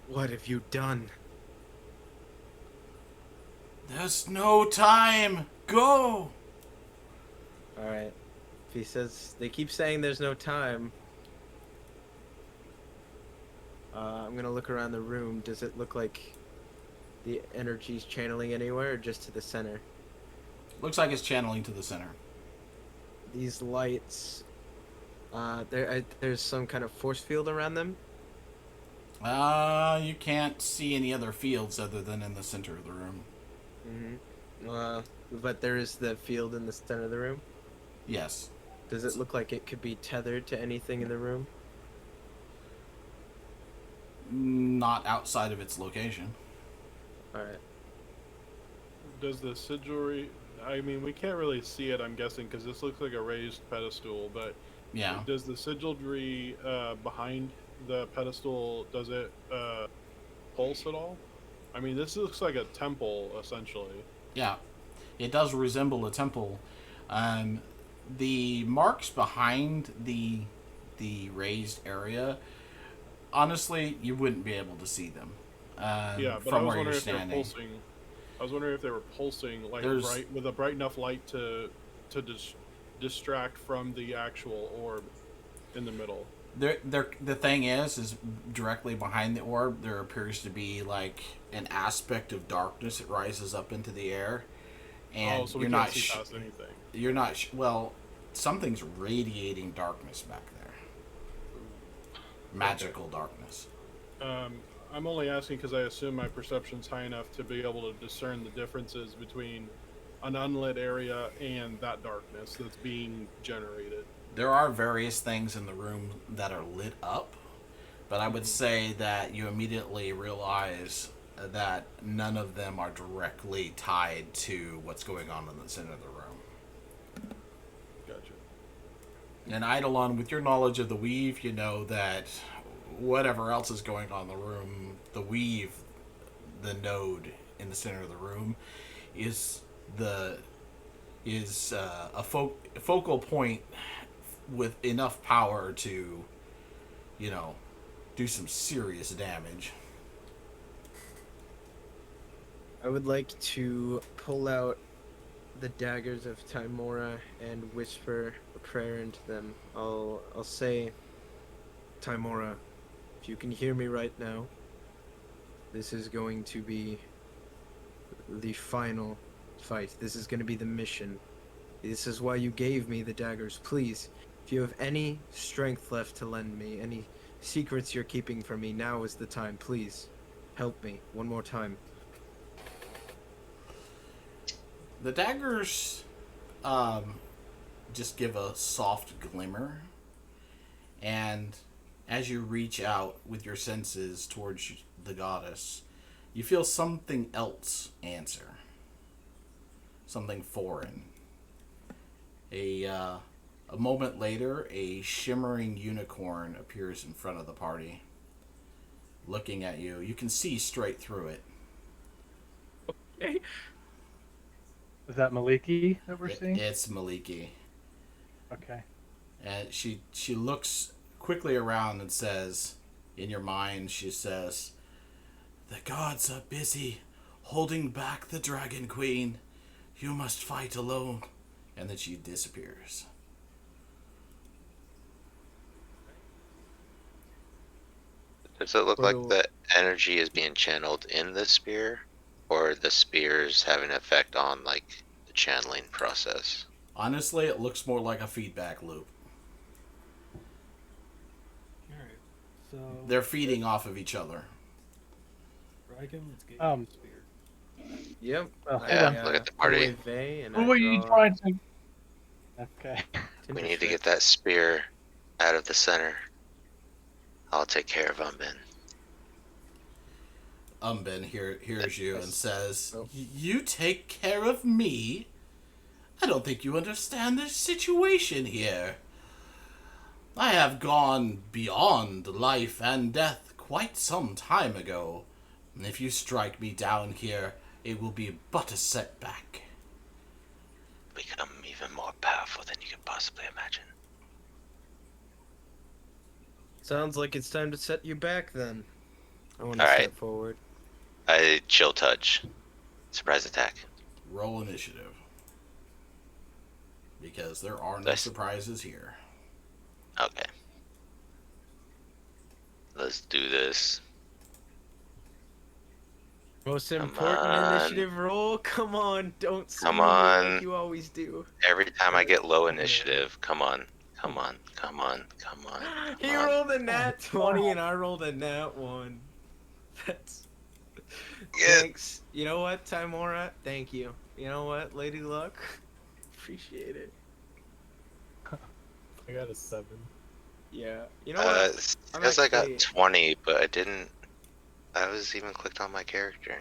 What have you done? There's no time. Go. Alright. If he says, they keep saying there's no time. I'm gonna look around the room. Does it look like the energy's channeling anywhere or just to the center? Looks like it's channeling to the center. These lights, there's some kind of force field around them? You can't see any other fields other than in the center of the room. But there is the field in the center of the room? Yes. Does it look like it could be tethered to anything in the room? Not outside of its location. Alright. Does the sigil? I mean, we can't really see it. I'm guessing because this looks like a raised pedestal. But Yeah. does the sigilry behind the pedestal, does it pulse at all? I mean, this looks like a temple essentially. Yeah. It does resemble a temple. The marks behind the raised area, honestly, you wouldn't be able to see them. Yeah, but from I was where you're wondering if they're standing. pulsing. I was wondering if they were pulsing like There's- with a bright enough light to distract from the actual orb in the middle. The thing is directly behind the orb, there appears to be like an aspect of darkness that rises up into the air, and So we you're can't not see past anything. you're not well. Something's radiating darkness back there. Magical darkness. I'm only asking because I assume my perception's high enough to be able to discern the differences between an unlit area and that darkness that's being generated. There are various things in the room that are lit up, but I would say that you immediately realize that none of them are directly tied to what's going on in the center of the room. Gotcha. And Eidolon, with your knowledge of the weave, you know that whatever else is going on in the room, the weave, the node in the center of the room, is a focal point with enough power to, do some serious damage. I would like to pull out the daggers of Timora and whisper a prayer into them. I'll say, Timora, if you can hear me right now, this is going to be the final fight. This is going to be the mission. This is why you gave me the daggers. Please, if you have any strength left to lend me, any secrets you're keeping from me, now is the time. Please, help me one more time. The daggers just give a soft glimmer, and as you reach out with your senses towards the goddess, you feel something else answer. Something foreign. A moment later, a shimmering unicorn appears in front of the party, looking at you. You can see straight through it. Okay. Is that Maliki that we're seeing? It's Maliki. Okay. And she looks quickly around and says, in your mind, she says, "The gods are busy holding back the Dragon Queen. You must fight alone." And then she disappears. Does it look Or like do- the energy is being channeled in the spear, or the spear's having an effect on like the channeling process? Honestly, it looks more like a feedback loop. Alright. So They're feeding off of each other. Riken, let's get you a spear. Yep. Well, hold Yeah, on. look at the Put party. away Vey and Who I are you draw trying to? Okay. We Tinder need to get Strike. that spear out of the center. I'll take care of Umbin. Umbin hears you and says, Oh. "You take care of me? I don't think you understand the situation here. I have gone beyond life and death quite some time ago. And if you strike me down here, it will be but a setback." Become even more powerful than you could possibly imagine. Sounds like it's time to set you back then. I want to Alright. step forward. I chill touch. Surprise attack. Roll initiative. Because there are no Nice. surprises here. Okay. Let's do this. Most Come important on. initiative roll? Come on, don't screw Come me on. like you always do. Every time I get low initiative, come on. Come on. Come on. Come on. He Come on. rolled a nat 20 and I rolled a nat 1. That's... Yeah. Thanks. You know what, Timora? Thank you. You know what, Lady Luck? Appreciate it. I got a 7. Yeah. You know what? It I'm says I actually- got 20, but I didn't. I was even clicked on my character.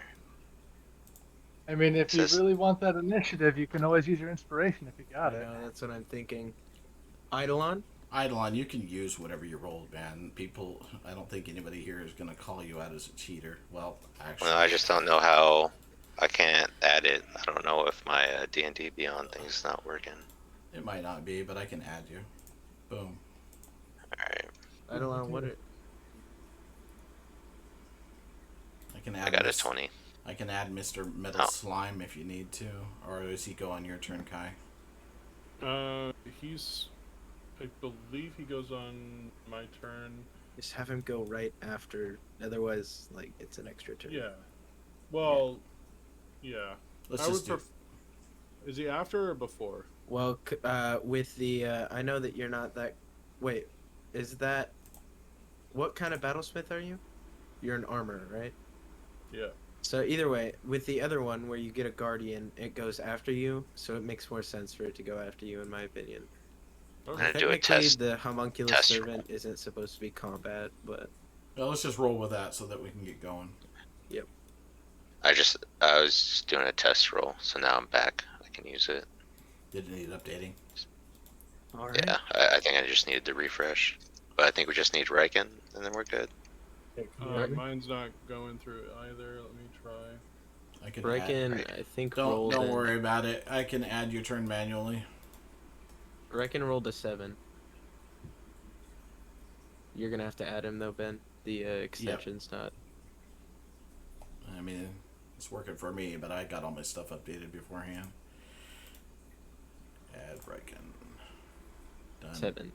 I mean, if you Says- really want that initiative, you can always use your inspiration if you got I it. know, that's what I'm thinking. Eidolon? Eidolon, you can use whatever you rolled, man. People, I don't think anybody here is going to call you out as a cheater. Well, actually. Well, I just don't know how. I can't add it. I don't know if my D&D Beyond thing is not working. It might not be, but I can add you. Boom. Alright. Eidolon, what it? I can add I got a Mis- 20. I can add Mr. Metal Oh. Slime if you need to. Or does he go on your turn, Kai? He's. I believe he goes on my turn. Just have him go right after. Otherwise, like, it's an extra turn. Yeah. Well, yeah. Let's I just would do. Is he after or before? Well, with the, I know that you're not that. Wait, is that? What kind of battlesmith are you? You're an armorer, right? Yeah. So either way, with the other one where you get a guardian, it goes after you, so it makes more sense for it to go after you, in my opinion. I'm Okay. gonna do a Technically, test. the homunculus test servant isn't supposed to be combat, but Well, let's just roll with that so that we can get going. I was just doing a test roll, so now I'm back. I can use it. Did it need updating? all right. Yeah, I think I just needed to refresh. But I think we just need Riken, and then we're good. Okay, come on. Mine's not going through it either. Let me try. I can Reckon, Right. I think Don't rolled. don't worry about it. I can add your turn manually. Reckon rolled a 7. You're gonna have to add him though, Ben. The extension's not. I mean, it's working for me, but I got all my stuff updated beforehand. Add Riken. Done. 7.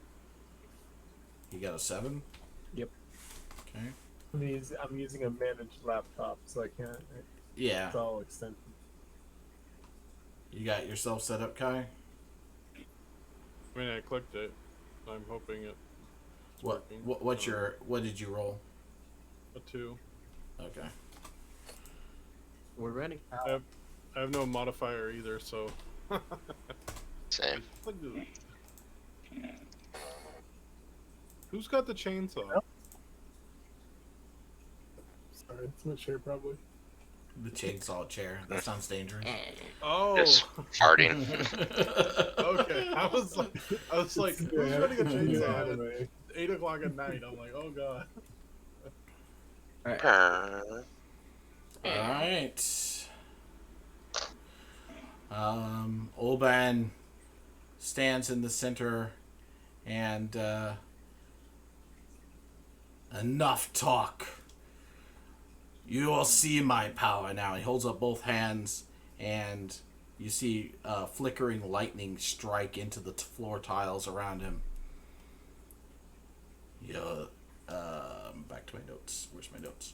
You got a 7? Yep. Okay. I'm using a managed laptop, so I can't. Yeah. It's all extended. You got yourself set up, Kai? I mean, I clicked it. I'm hoping it's What working. what did you roll? A 2. Okay. We're ready. I have no modifier either, so. Same. Who's got the chainsaw? Sorry, it's my chair probably. The chainsaw chair. That sounds dangerous. Oh, Just farting. okay. I was like, who's Yeah, running a yeah, chainsaw anyway. at 8 o'clock at night? I'm like, oh god. Brr. Alright. Olban stands in the center and enough talk. You will see my power now. He holds up both hands and you see flickering lightning strike into the floor tiles around him. Back to my notes. Where's my notes?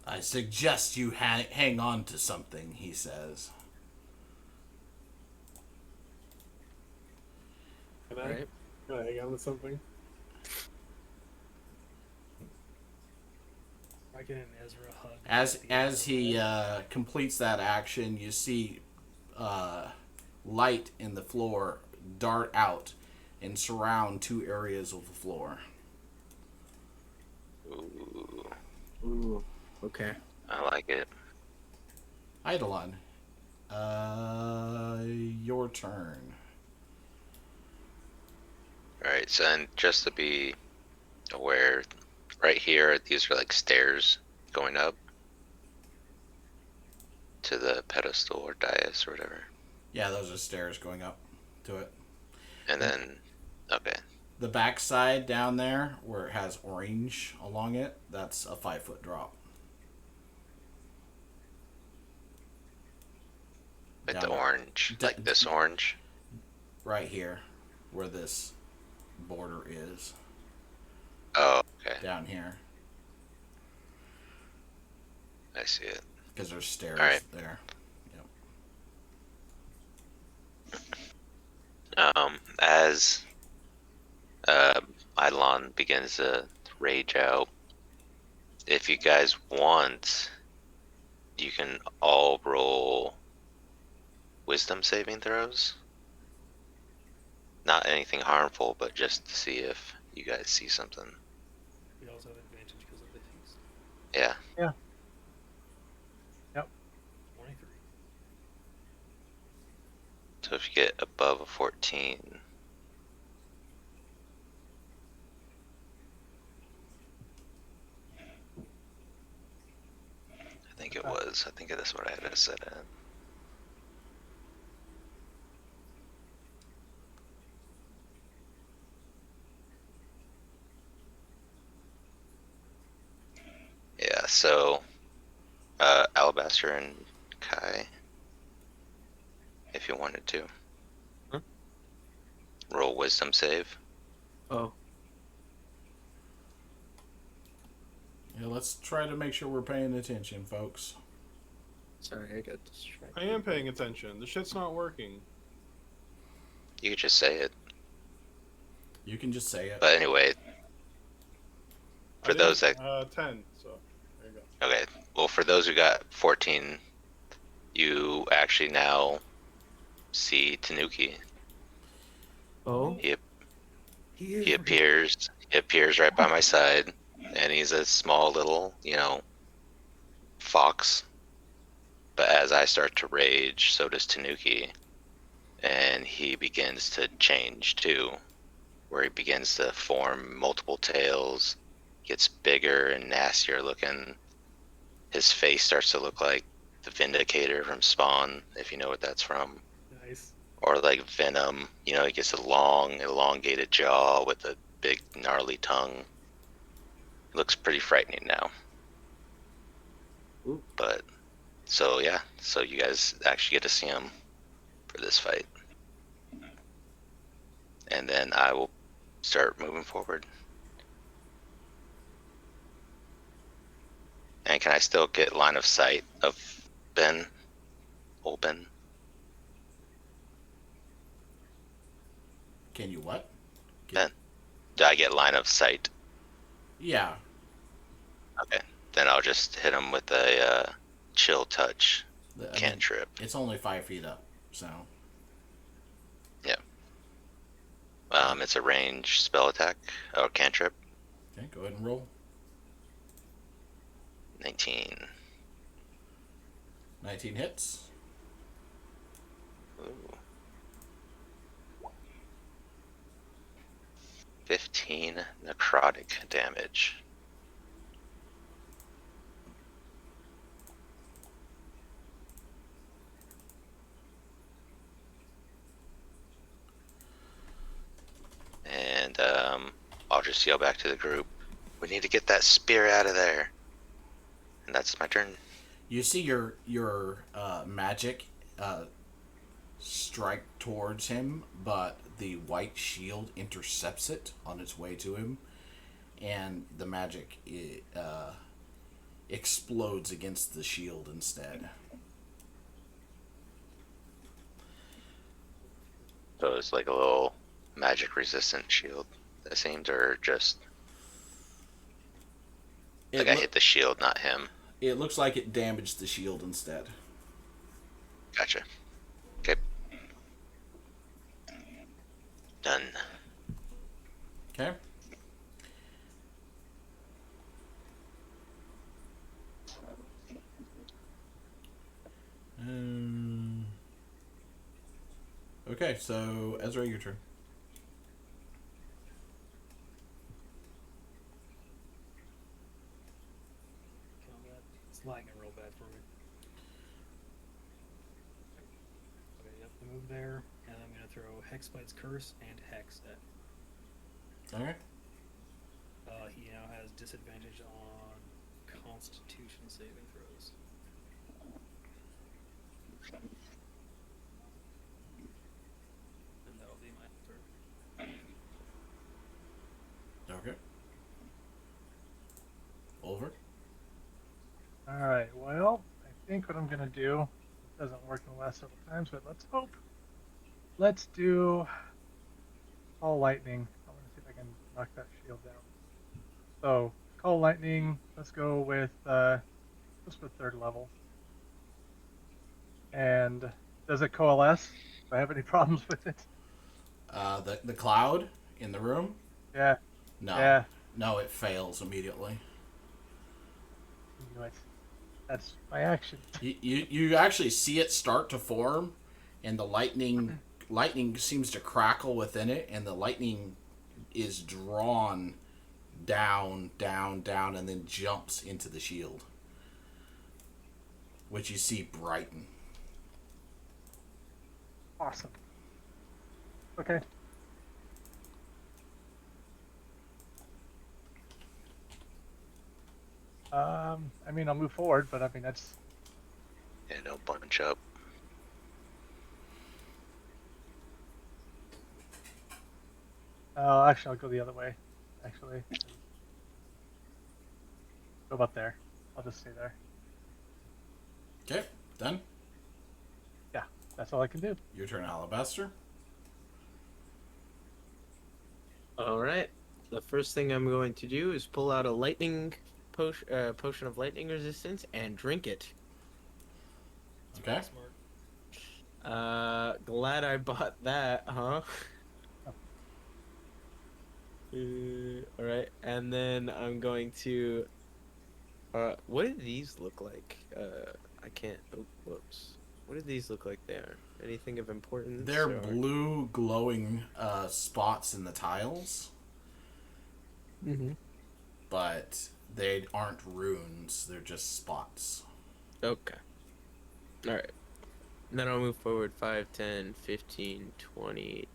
I suggest you hang on to something, he says. Can I? Right. Can I hang on to something? I get an Ezra hug. As he completes that action, you see light in the floor dart out and surround 2 areas of the floor. Ooh, Ooh. Okay. I like it. Eidolon, your turn. Alright, so and just to be aware, right here, these are like stairs going up to the pedestal or dais or whatever. Yeah, those are stairs going up to it. And then, okay. The backside down there, where it has orange along it, that's a 5-foot drop. Like Down the there. orange, like this orange. Right here, where this border is. Oh, okay. Down here. I see it. Because there's stairs All right. there. As Eidolon begins to rage out, if you guys want, you can all roll wisdom saving throws. Not anything harmful, but just to see if you guys see something. We also have advantage because of the things. Yeah. 23. So if you get above a 14, I think it was. I think that's what I had to set at. Yeah, so Alabaster and Kai, if you wanted to. Huh? Roll wisdom save. Oh. Yeah, let's try to make sure we're paying attention, folks. Sorry, I got distracted. I am paying attention. The shit's not working. You could just say it. You can just say it. But anyway, for I those did, that 10. So there you go. okay, well for those who got 14, you actually now see Tanuki. Oh. He appears right by my side, and he's a small little, fox. But as I start to rage, so does Tanuki, and he begins to change too, where he begins to form multiple tails, gets bigger and nastier looking. His face starts to look like the Vindicator from Spawn, if you know what that's from. Nice. Or like Venom, he gets a long, elongated jaw with a big, gnarly tongue. Looks pretty frightening now. Ooh. But, so yeah, so you guys actually get to see him for this fight. And then I will start moving forward. And can I still get line of sight of Ben? Old Ben? Can you what? Ben? Do I get line of sight? Yeah. Okay. Then I'll just hit him with a chill touch cantrip. It's only 5 feet up, so. Yeah. It's a range spell attack or cantrip. Okay, go ahead and roll. 19. 19 hits. Ooh. 15 necrotic damage. And I'll just yell back to the group, we need to get that spear out of there. And that's my turn. You see your magic strike towards him, but the white shield intercepts it on its way to him, and the magic explodes against the shield instead. So it's like a little magic resistant shield. That seems, or just like I hit the shield, not him. It looks like it damaged the shield instead. Gotcha. Okay. Done. Okay. Okay, so Ezra, your turn. Combat. It's lagging real bad for me. Okay, yep, I move there, and I'm gonna throw Hexbite's Curse and Hex at. Okay. He now has disadvantage on Constitution saving throws. And that'll be my turn. Okay. Over. Alright, well, I think what I'm gonna do, it doesn't work in the last several times, but let's hope. Let's do Call Lightning. I want to see if I can knock that shield down. So, Call Lightning, let's go with third level. And does it coalesce? Do I have any problems with it? The cloud in the room? Yeah. No. Yeah. No, it fails immediately. You know, that's my action. You actually see it start to form, and the lightning seems to crackle within it, and the lightning is drawn down, and then jumps into the shield, which you see brighten. Awesome. Okay. I mean, I'll move forward, but I mean, that's... Yeah, don't bunch up. Actually, I'll go the other way. Actually. Go about there. I'll just stay there. Okay, done. Yeah, that's all I can do. Your turn, Alabaster. Alright. The first thing I'm going to do is pull out a lightning potion of lightning resistance and drink it. Okay. Smart. Glad I bought that, huh? Alright, and then I'm going to... what do these look like? I can't... Oh, whoops. What do these look like there? Anything of importance? They're blue glowing spots in the tiles. Mm-hmm. But they aren't runes, they're just spots. Okay. Alright. Then I'll move forward 5, 10, 15, 20.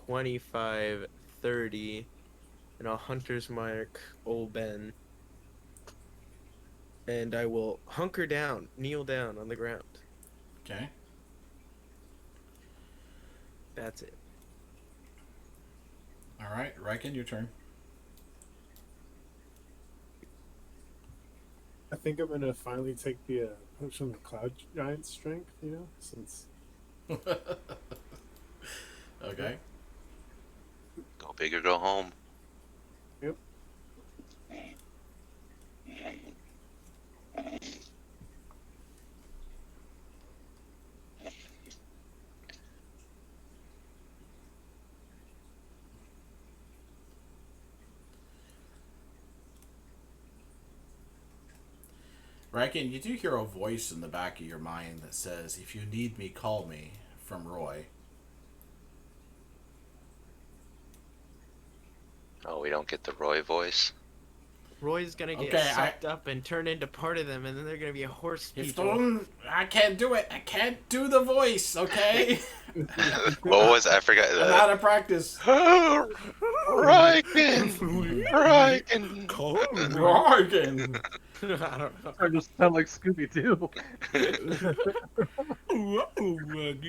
25, 30, and I'll hunter's mark Old Ben. And I will hunker down, kneel down on the ground. Okay. That's it. Alright, Riken, your turn. I think I'm gonna finally take the potion of the cloud giant strength, since Okay. Go big or go home. Yep. Riken, you do hear a voice in the back of your mind that says, "If you need me, call me," from Roy. Oh, we don't get the Roy voice. Roy's gonna get Okay, sucked up and turn into part of them, and then they're gonna be horse If people. don't, I can't do it. I can't do the voice. Okay, What was I forgot? I'm out of practice. Riken! Riken! Rogan. I don't know. I just sound like Scooby Doo.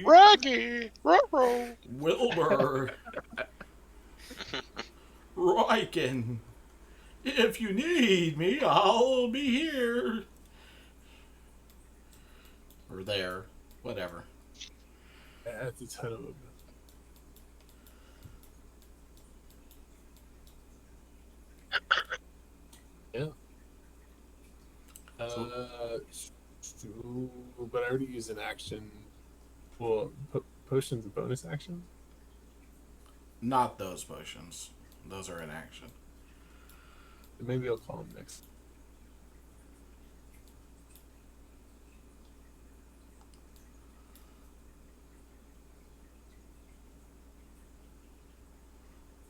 Raggy! Ruh-roh! Wilbur. Roiken. If you need me, I'll be here. Or there. Whatever. That's the title of it. Yeah. But I already used an action. Well, potion's a bonus action. Not those potions. Those are in action. Maybe I'll call him next.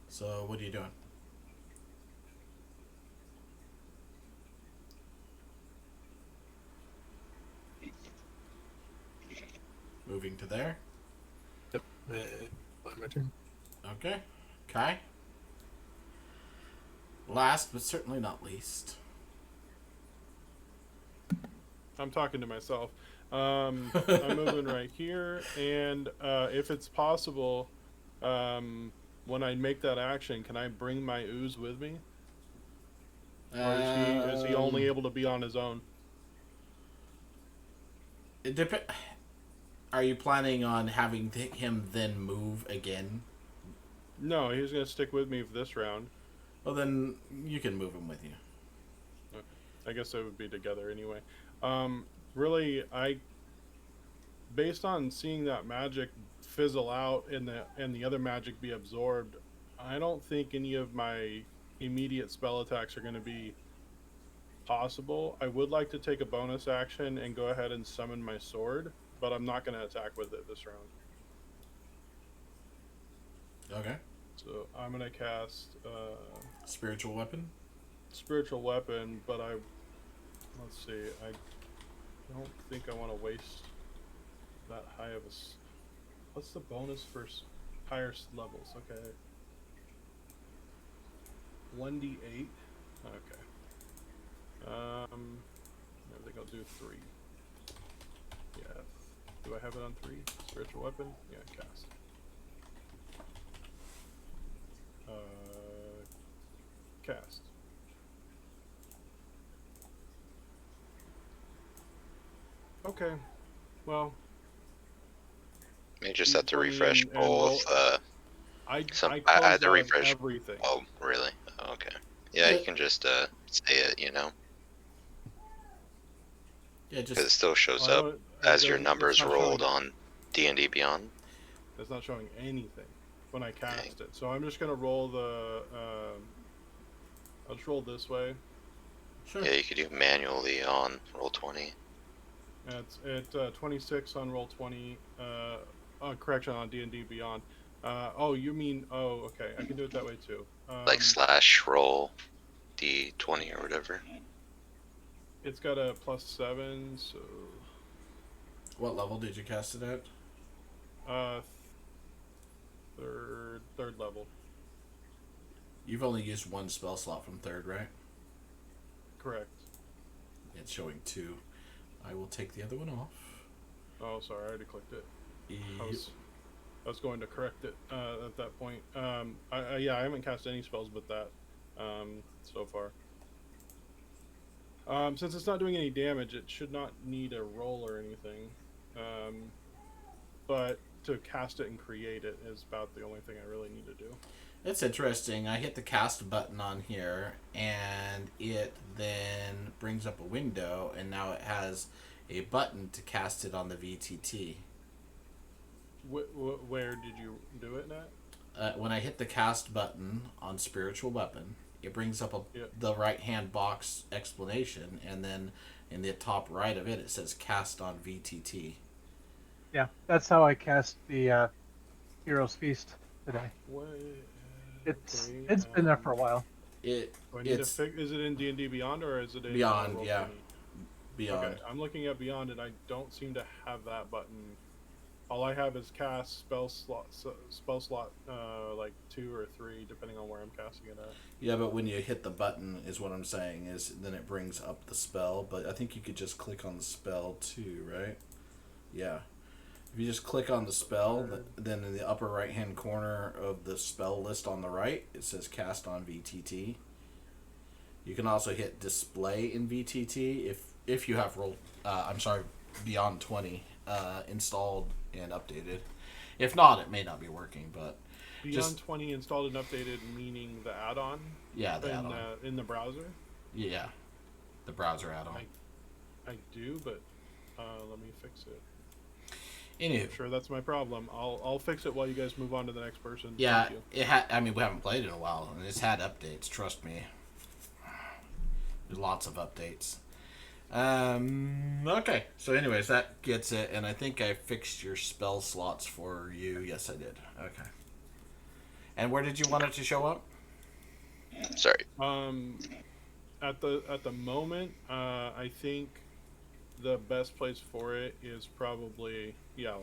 So, what are you doing? Moving to there. Yep. My turn. Okay. Kai. Last, but certainly not least. I'm talking to myself. I'm moving right here, and if it's possible, when I make that action, can I bring my ooze with me? Or is he only able to be on his own? It depends. Are you planning on having him then move again? No, he's going to stick with me for this round. Well, then you can move him with you. Okay. I guess they would be together anyway. Really, based on seeing that magic fizzle out and the other magic be absorbed, I don't think any of my immediate spell attacks are going to be possible. I would like to take a bonus action and go ahead and summon my sword, but I'm not going to attack with it this round. Okay. So I'm going to cast Spiritual weapon? Spiritual Weapon, but let's see, I don't think I want to waste that high of a... What's the bonus for higher levels? Okay. 1d8. Okay. I think I'll do 3. Yeah. Do I have it on 3? Spiritual Weapon? Yeah, cast. Cast. Okay. Well, You just have to 20 refresh and both. I I closed had to out refresh. everything. Oh, really? Oh, okay. Yeah, you can just say it, Yeah, because it just still shows Well, I up don't- as it your doesn't- it's numbers not rolled showing- on D&D Beyond. It's not showing anything when I cast Dang. it. So I'm just gonna roll the. I'll just roll this way. sure. Yeah, you could do manually on Roll20. And it's at 26 on roll 20. Correction on D&D Beyond. Oh, you mean? Oh, okay. I can do it that way too. Like /roll D20 or whatever. It's got a +7, so What level did you cast it at? third level. You've only used one spell slot from third, right? Correct. It's showing 2. I will take the other one off. Oh, sorry, I already clicked it. I Yep. was going to correct it at that point. Yeah, I haven't cast any spells but that so far. Since it's not doing any damage, it should not need a roll or anything. But to cast it and create it is about the only thing I really need to do. It's interesting. I hit the cast button on here, and it then brings up a window, and now it has a button to cast it on the VTT. Where did you do it, Nat? When I hit the cast button on Spiritual Weapon, it brings up Yep. the right-hand box explanation, and then in the top right of it, it says cast on VTT. Yeah, that's how I cast the Hero's Feast today. Wait, It's okay, been there for a while. Do I need to it's fix? Is it in D&D Beyond or is it in Beyond, Roll20? yeah. Beyond. Okay, I'm looking at Beyond and I don't seem to have that button. All I have is cast spell slot, like 2 or 3, depending on where I'm casting it at. Yeah, but when you hit the button, is what I'm saying, is then it brings up the spell. But I think you could just click on the spell too, right? Yeah. If you just click on the spell, then in the upper right hand corner of the spell list on the right, it says cast on VTT. You can also hit display in VTT if you have Beyond 20 installed and updated. If not, it may not be working, but Beyond 20 installed and updated, meaning the add-on. Yeah, the add-on. In the browser. Yeah, the browser add-on. I do, but let me fix it. Anywho, I'm sure that's my problem. I'll fix it while you guys move on to the next person. Yeah, Thank you. I mean, we haven't played in a while, and it's had updates. Trust me. There's lots of updates. Okay. So, anyways, that gets it, and I think I fixed your spell slots for you. Yes, I did. Okay. And where did you want it to show up? Sorry. At the moment, I think the best place for it is probably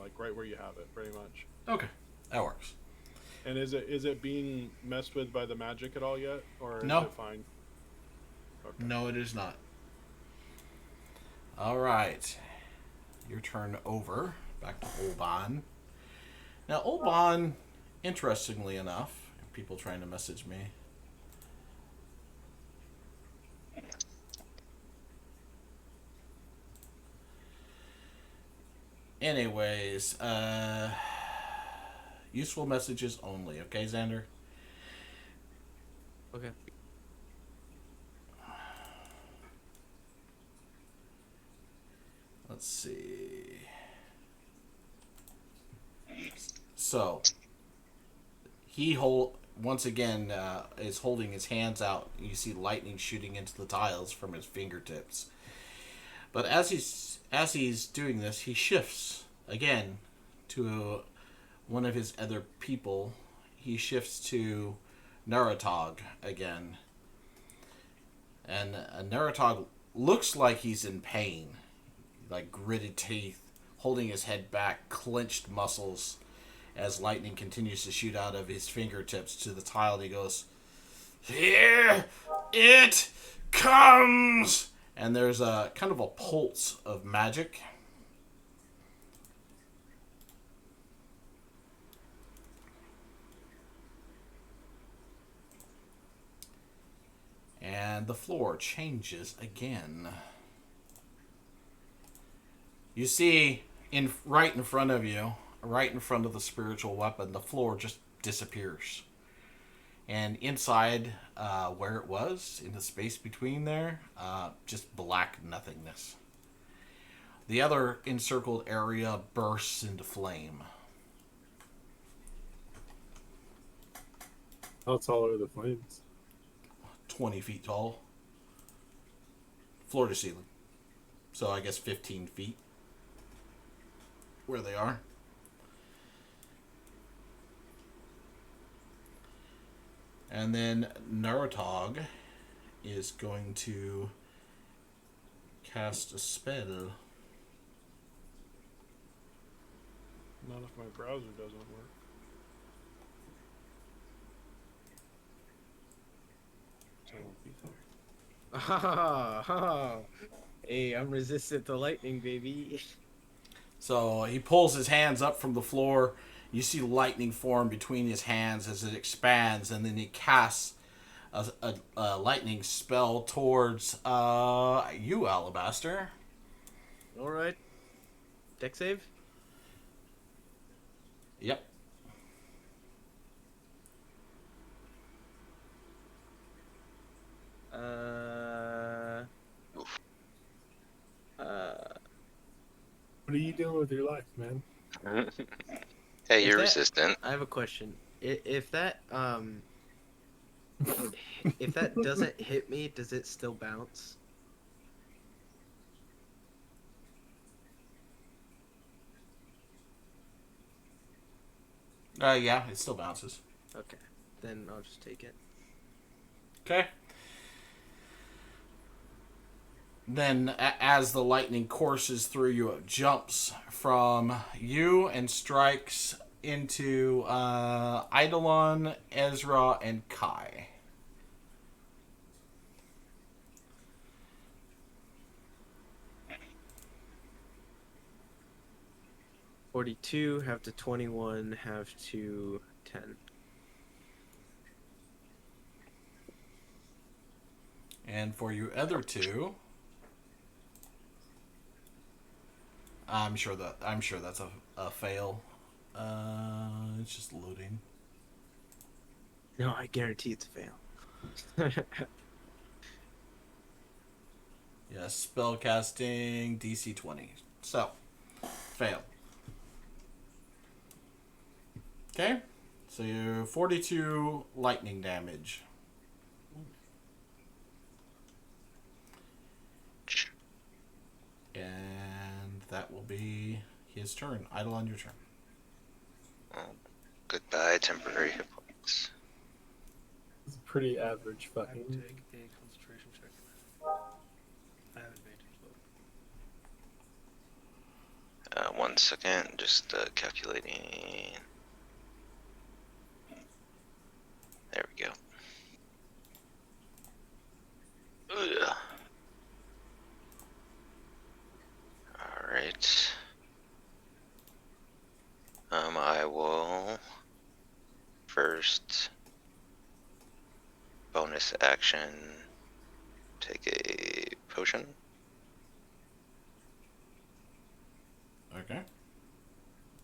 like right where you have it, pretty much. Okay, that works. And is it being messed with by the magic at all yet, or is it fine? Okay. No, it is not. All right, your turn over. Back to Olban. Now, Olban, interestingly enough, people trying to message me. Anyways, useful messages only, okay, Xander? Okay. Let's see. So, he once again is holding his hands out. You see lightning shooting into the tiles from his fingertips. But as he's doing this, he shifts again to one of his other people. He shifts to Naratog again. And Naratog looks like he's in pain. Like gritted teeth, holding his head back, clenched muscles as lightning continues to shoot out of his fingertips to the tile. And he goes, "Here it comes!" And there's a kind of a pulse of magic. And the floor changes again. You see, right in front of you, right in front of the spiritual weapon, the floor just disappears. And inside, where it was, in the space between there, just black nothingness. The other encircled area bursts into flame. How tall are the flames? 20 feet tall. Floor to ceiling. So I guess 15 feet. Where they are. And then Naratog is going to cast a spell. Not if my browser doesn't work. So it won't be there. Hey, I'm resistant to lightning, baby. So he pulls his hands up from the floor. You see lightning form between his hands as it expands, and then he casts a lightning spell towards you, Alabaster. All right. Deck save. Yep. What are you doing with your life, man? Hey, you're that- resistant. I have a question. If that if that doesn't hit me, does it still bounce? Yeah, it still bounces. Okay, then I'll just take it. Okay. Then, as the lightning courses through you, it jumps from you and strikes into Eidolon, Ezra, and Kai. $42, half to 21, half to 10. And for you other two, I'm sure that's a fail. It's just loading. No, I guarantee it's a fail. Yeah, spell casting DC 20. So, fail. Okay, so you 42 lightning damage. And that will be his turn. Idle on your turn. Well, goodbye, temporary hit points. It's a pretty average I have fucking. to take a concentration check. I have advantage though. 1 second, just calculating. There we go. Ugh. Alright. I will first bonus action take a potion. Okay.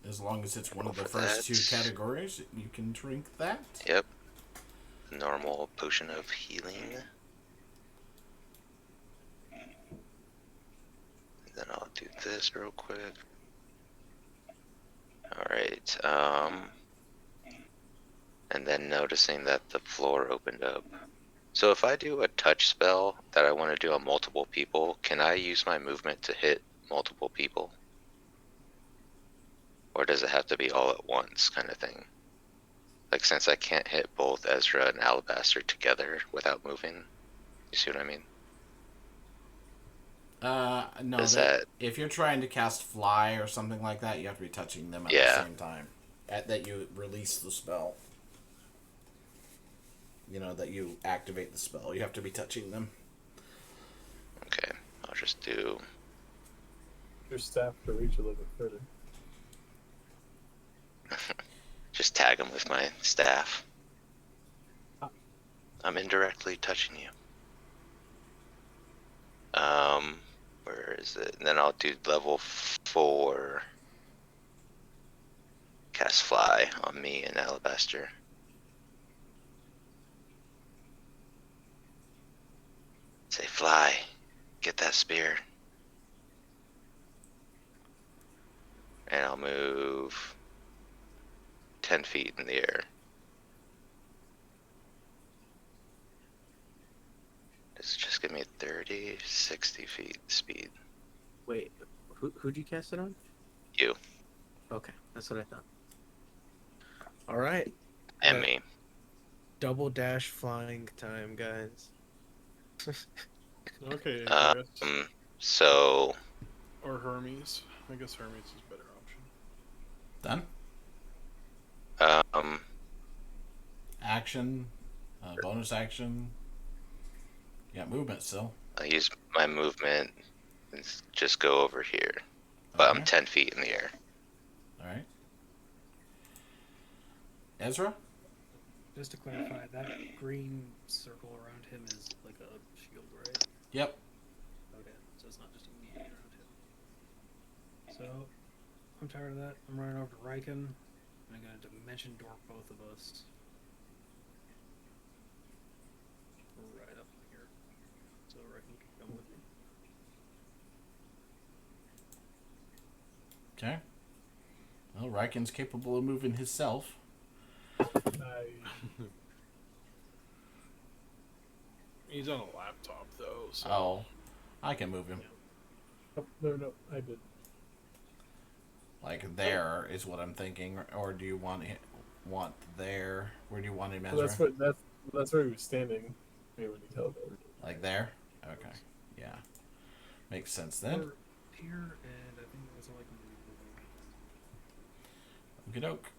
As long as it's one of the For first that. two categories, you can drink that. Yep. Normal potion of healing. Then I'll do this real quick. Alright, and then noticing that the floor opened up. So if I do a touch spell that I want to do on multiple people, can I use my movement to hit multiple people? Or does it have to be all at once kind of thing? Like, since I can't hit both Ezra and Alabaster together without moving, you see what I mean? No, Is that... if you're trying to cast fly or something like that, you have to be touching them at the Yeah. same time. That you release the spell. You know, that you activate the spell. You have to be touching them. Okay, I'll just do... Your staff to reach a little bit further. just tag him with my staff. I'm indirectly touching you. Where is it? And then I'll do level 4. Cast fly on me and Alabaster. Say fly. Get that spear. And I'll move 10 feet in the air. It's just give me 30, 60 feet speed. Wait, who'd you cast it on? You Okay, that's what I thought. All right. and me. Double dash flying time, guys. Okay, Icarus. So Or Hermes. I guess Hermes is a better option. Done? Action. Bonus action. Yeah, movement still. I use my movement and just go over here. But Okay. I'm 10 feet in the air. Alright. Ezra? Just to clarify, that green circle around him is like a shield, right? Yep. Okay, so it's not just immediate around him. So, I'm tired of that. I'm running over to Riken. I'm gonna dimension door both of us. Right up here. So Riken can come with me. Okay. Well, Riken's capable of moving himself. He's on a laptop though, so Oh. I can move him. Oh, no, I did. Like there is what I'm thinking. Or do you want there? Where do you want him, Ezra? Well, that's where he was standing. Maybe when you teleport. Like there? Okay. Yeah. Makes sense then. Or here, and I think that's all I can do. Okie doke.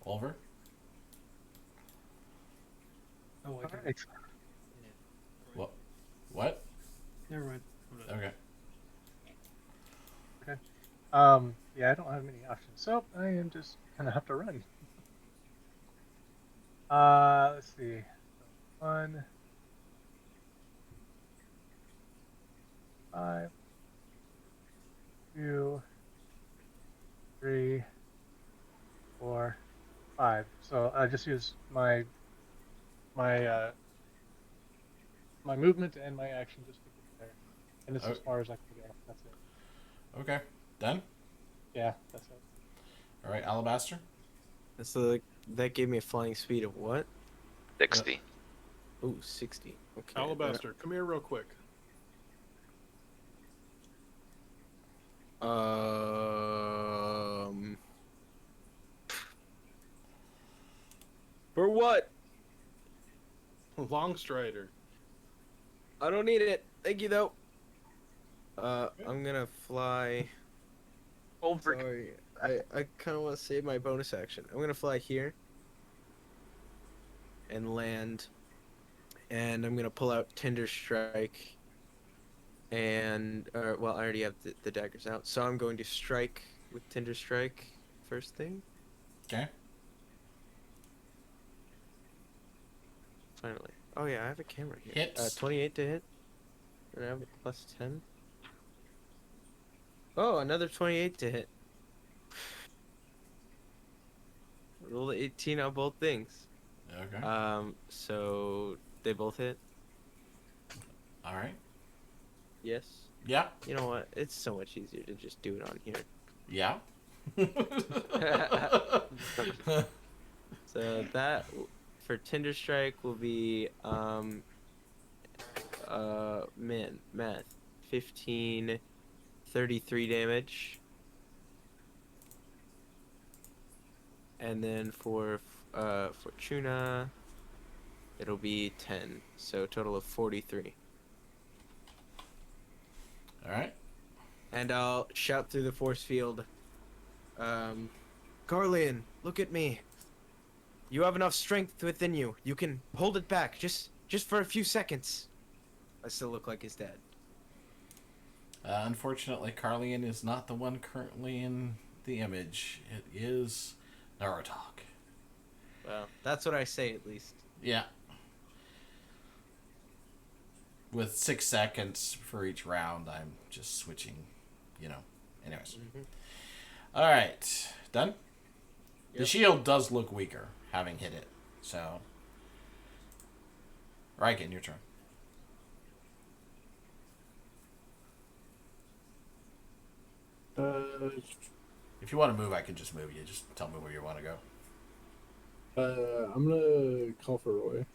Oliver? Oh, I can. Alright. Yeah. What? What? Never mind. Okay. Yeah, I don't have many options, so I am just gonna have to run. Let's see. 1, 5, 2, 3, 4, 5. So I just use my my movement and my action just to get there, and it's as far as I can go. That's it. Okay. Done? Yeah, that's it. All right, Alabaster? So that gave me a flying speed of what? 60. Ooh, 60. Okay. Alabaster, come here real quick. For what? Long Strider. I don't need it. Thank you though. I'm gonna fly. Over. Sorry, I kind of want to save my bonus action. I'm gonna fly here and land, and I'm gonna pull out Tinder Strike. And well, I already have the daggers out, so I'm going to strike with Tinder Strike first thing. Okay. Finally. Oh yeah, I have a camera here. Hits. 28 to hit. And I have a plus 10. Oh, another 28 to hit. Roll 18 on both things. Okay. So they both hit. All right. Yes. Yeah. You know what? It's so much easier to just do it on here. Yeah. So that for Tinder Strike will be math 15 33 damage. And then for Fortuna it'll be 10. So total of 43. All right. And I'll shout through the force field. Garlean, look at me. You have enough strength within you. You can hold it back, just for a few seconds. I still look like his dad. Unfortunately, Carlian is not the one currently in the image. It is Narutok. Well, that's what I say at least. Yeah. With 6 seconds for each round, I'm just switching, Anyways. Mm-hmm. All right. Done? The Yep. shield does look weaker, having hit it. So, Riken, your turn. If you want to move, I can just move you. Just tell me where you want to go. I'm gonna call for Roy.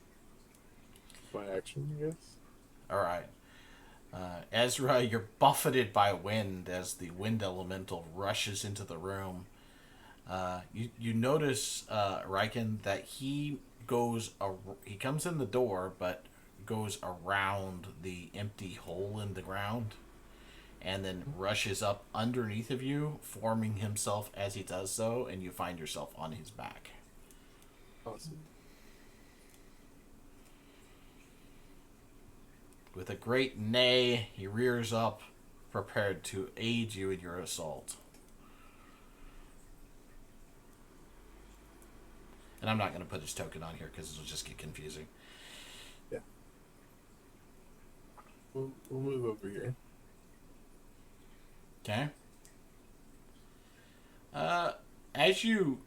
My action, I guess. All right. Ezra, you're buffeted by wind as the wind elemental rushes into the room. You notice, Riken, that he comes in the door, but goes around the empty hole in the ground, and then rushes up underneath of you, forming himself as he does so, and you find yourself on his back. Awesome. With a great neigh, he rears up, prepared to aid you in your assault. And I'm not going to put his token on here because it'll just get confusing. Yeah. We'll move over here. Okay. As you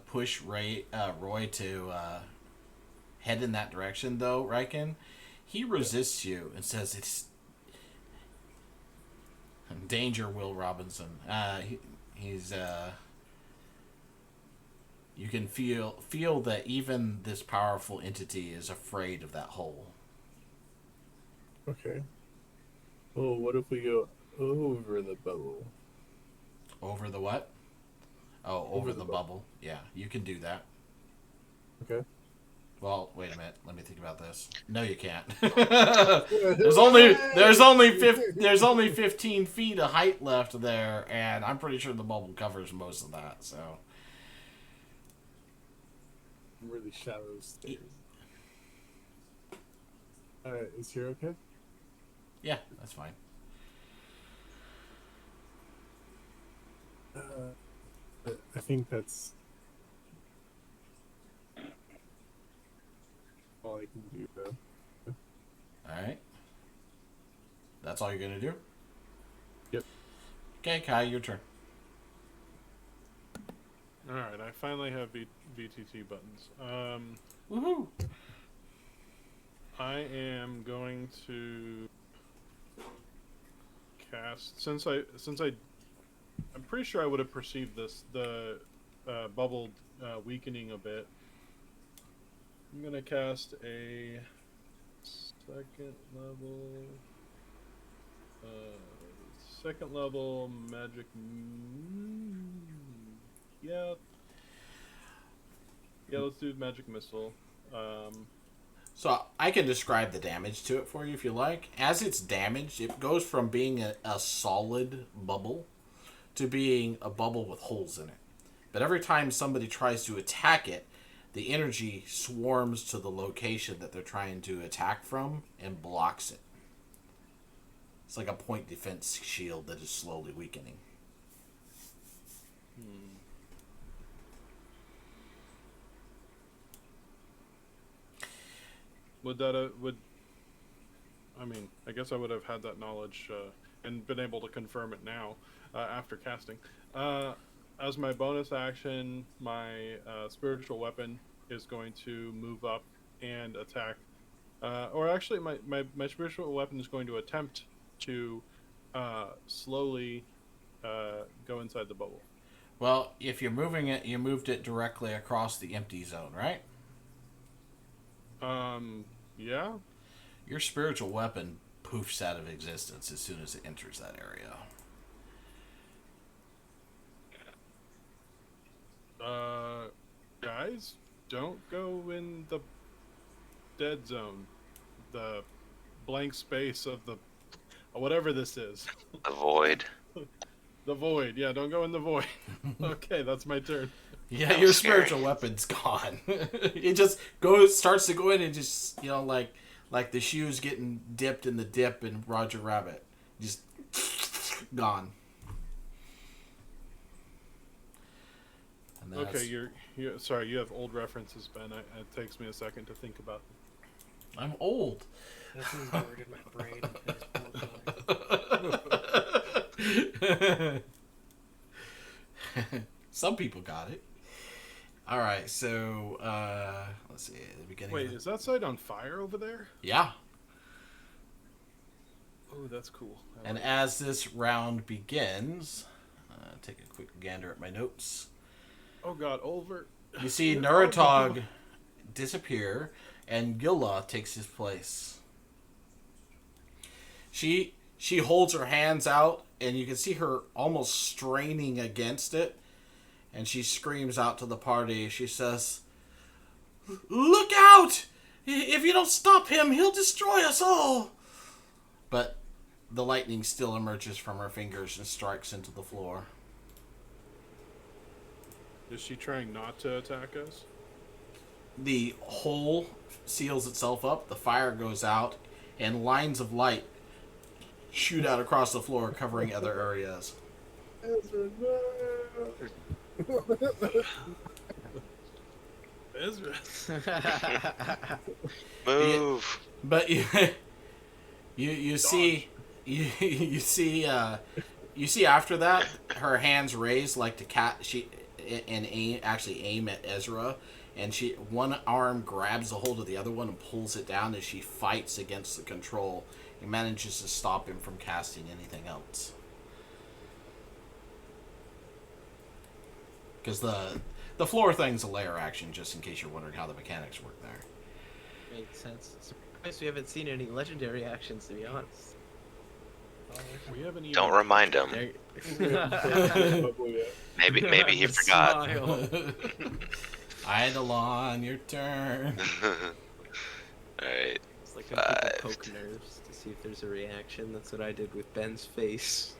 push Roy to head in that direction, though, Riken, he resists you and says, "It's danger, Will Robinson." He's you can feel that even this powerful entity is afraid of that hole. Okay. Well, what if we go over the bubble? Over the what? Oh, over Over the the bubble. Yeah, you can do that. Okay. Well, wait a minute. Let me think about this. No, you can't. there's only 15 feet of height left there, and I'm pretty sure the bubble covers most of that. So Really shallow stairs. Is here okay? yeah, that's fine. I think that's all I can do, though. All right. That's all you're gonna do? Yep. Okay, Kai, your turn. All right, I finally have VTT buttons. Woohoo! I am going to cast I'm pretty sure I would have perceived the bubble weakening a bit. I'm gonna cast a second level magic. Yeah, let's do magic missile. So I can describe the damage to it for you if you like. As it's damaged, it goes from being a solid bubble to being a bubble with holes in it. But every time somebody tries to attack it, the energy swarms to the location that they're trying to attack from and blocks it. It's like a point defense shield that is slowly weakening. I guess I would have had that knowledge and been able to confirm it now after casting. As my bonus action, my spiritual weapon is going to move up and attack. Or actually, my spiritual weapon is going to attempt to slowly go inside the bubble. Well, if you're moving it, you moved it directly across the empty zone, right? Yeah. Your spiritual weapon poofs out of existence as soon as it enters that area. Guys, don't go in the dead zone. The blank space of the whatever this is. The void. The void. Yeah, don't go in the void. Okay, that's my turn. Yeah, your spiritual weapon's gone. It just starts to go in and just, like the shoes getting dipped in the dip in Roger Rabbit. Just gone. And Okay, you're sorry, you have old references, Ben. It takes me a second to think about them. I'm old. That thing's buried in my brain. Some people got it. All right, so let's see. At the beginning. Wait, is that site on fire over there? Yeah. Oh, that's cool. And as this round begins, take a quick gander at my notes. Oh God, over. You see Nurutog disappear, and Gilla takes his place. She holds her hands out, and you can see her almost straining against it. And she screams out to the party. She says, "Look out! If you don't stop him, he'll destroy us all!" But the lightning still emerges from her fingers and strikes into the floor. Is she trying not to attack us? The hole seals itself up, the fire goes out, and lines of light shoot out across the floor, covering other areas. Ezra. Move. But you see after that her hands raised like to aim at Ezra, and one arm grabs a hold of the other one and pulls it down as she fights against the control and manages to stop him from casting anything else. Because the floor thing's a layer action, just in case you're wondering how the mechanics work there. Makes sense. Surprised we haven't seen any legendary actions, to be honest. We haven't even. Don't remind him. Maybe he forgot. Eidolon, your turn. Alright. It's like when people 5. poke nerves to see if there's a reaction. That's what I did with Ben's face.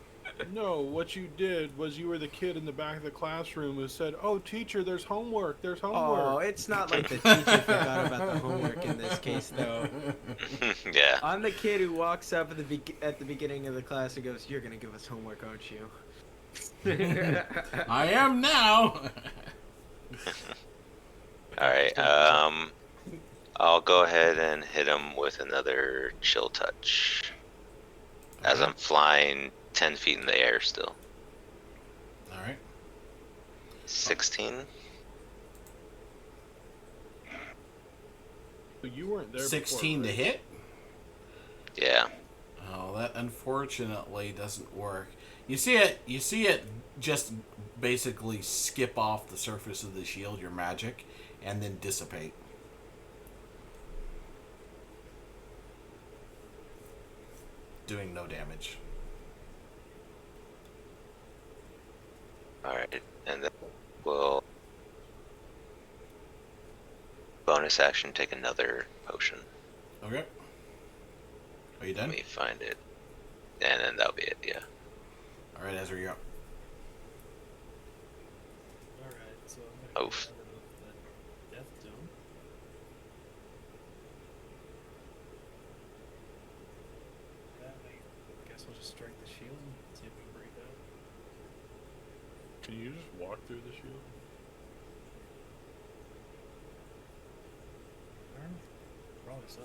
No, what you did was you were the kid in the back of the classroom who said, "Oh, teacher, there's homework. There's Oh, homework." it's not like the teacher forgot about the homework in this case, though. Yeah. I'm the kid who walks up at the beginning of the class and goes, "You're gonna give us homework, aren't you?" I am now. Alright, I'll go ahead and hit him with another chill touch. As Okay. I'm flying 10 feet in the air still. All right. 16. But you weren't there. 16 before, to right? hit. Yeah. Oh, that unfortunately doesn't work. You see it just basically skip off the surface of the shield, your magic, and then dissipate. Doing no damage. Alright, and then we'll bonus action take another potion. Okay. Are you Let done? me find it. And then that'll be it, yeah. All right, Ezra, you're up. Alright, so I'm gonna Oof. get out of the death zone. I guess we'll just strike the shield and see if we can break out. Can you just walk through the shield? I don't know. Probably so.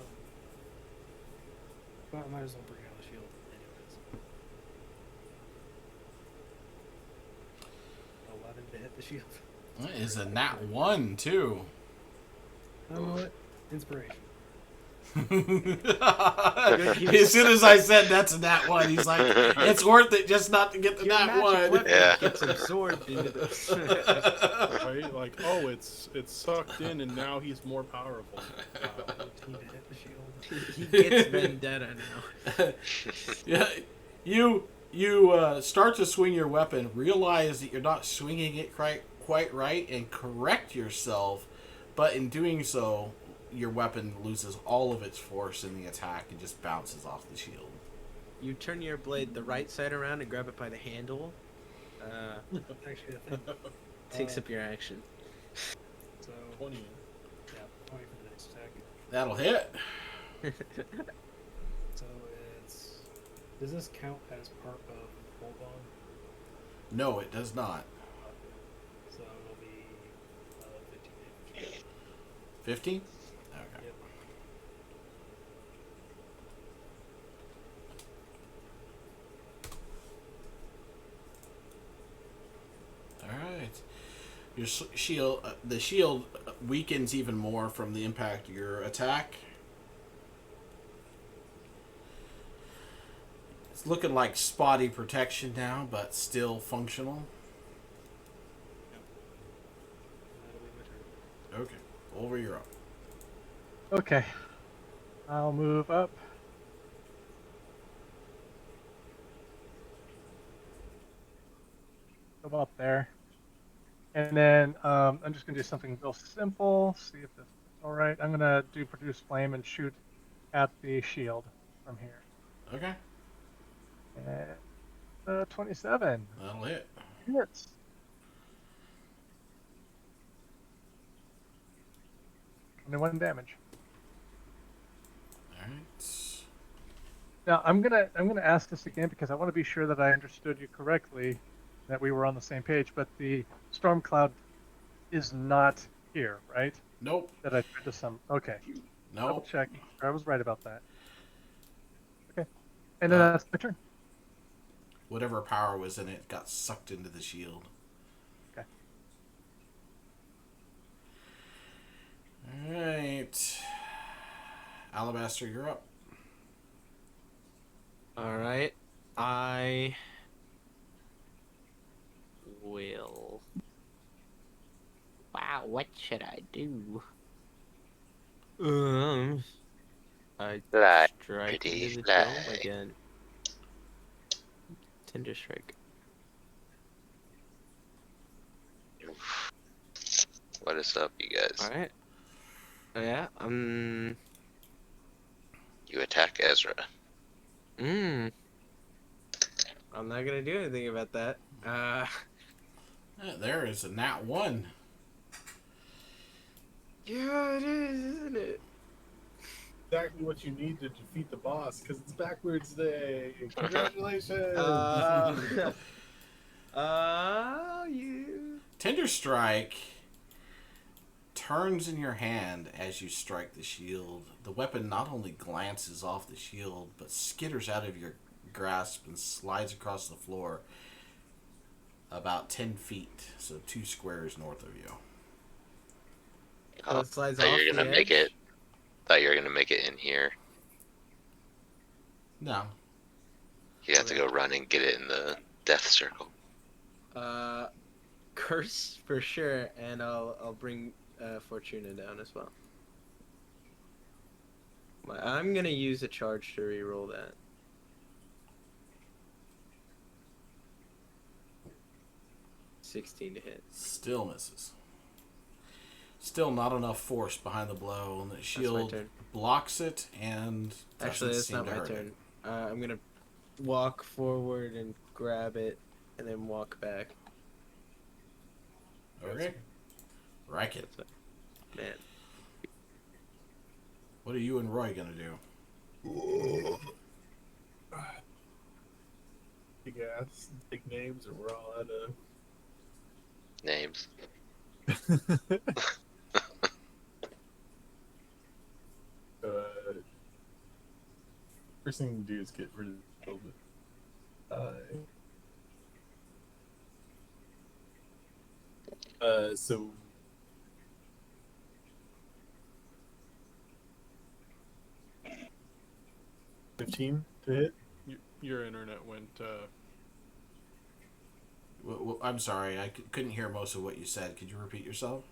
But I might as well break out the shield anyways. 11 to hit the shield. That is a nat 1 too. You know what? Inspiration. As soon as I said that's a nat 1, he's like, it's worth it just not to get the Your nat magic 1. weapon Yeah. gets absorbed into this. Right? Like, oh, it's sucked in, and now he's more powerful. 18 to hit the shield. He gets vendetta now. Yeah, you start to swing your weapon, realize that you're not swinging it quite right, and correct yourself. But in doing so, your weapon loses all of its force in the attack and just bounces off the shield. You turn your blade the right side around and grab it by the handle. Actually, I think Takes up your action. so. 20. Yeah, 20 for the next attack. That'll hit. So it's. Does this count as part of Hold On? No, it does not. So it'll be 15 damage. 15? Okay. Yep. Alright. Your shield, the shield weakens even more from the impact of your attack. It's looking like spotty protection now, but still functional. That'll be my turn. Okay. Over, you're up. Okay. I'll move up. Go up there. And then I'm just going to do something real simple. See if this is alright. I'm going to do Produce Flame and shoot at the shield from here. Okay. And 27. That'll hit. Hits. Only 1 damage. Alright. Now I'm gonna ask this again because I want to be sure that I understood you correctly, that we were on the same page. But the storm cloud is not here, right? Nope. That I tried to sum. Okay. Double Nope. check. I was right about that. Okay. And then that's my turn. Whatever power was in it got sucked into the shield. Okay. Alright. Alabaster, you're up. Alright. I will. Wow, what should I do? I Fly, strike pretty into the fly. dome again. Tender strike. What is up, you guys? All right. Oh, yeah. You attack Ezra. I'm not gonna do anything about that. There is a nat 1. Yeah, it is, isn't it? Exactly what you need to defeat the boss, because it's backwards day. Congratulations! You. Tender Strike turns in your hand as you strike the shield. The weapon not only glances off the shield, but skitters out of your grasp and slides across the floor about 10 feet, so 2 squares north of you. Oh, it slides Thought off you were the gonna make edge? it. Thought you were gonna make it in here. No. You have to go run and get it in the death circle. Curse for sure, and I'll bring Fortuna down as well. I'm gonna use a charge to reroll that. $16 to hit. Still misses. Still not enough force behind the blow, and the shield turn. blocks it and Actually, that's doesn't seem not to my hurt turn. it. I'm gonna walk forward and grab it, and then walk back. Okay. Riken. Man. What are you and Roy gonna do? Big ass, big names, and we're all out of Names. First thing to do is get rid of the so 15 to hit. Your internet went. I'm sorry, I couldn't hear most of what you said. Could you repeat yourself?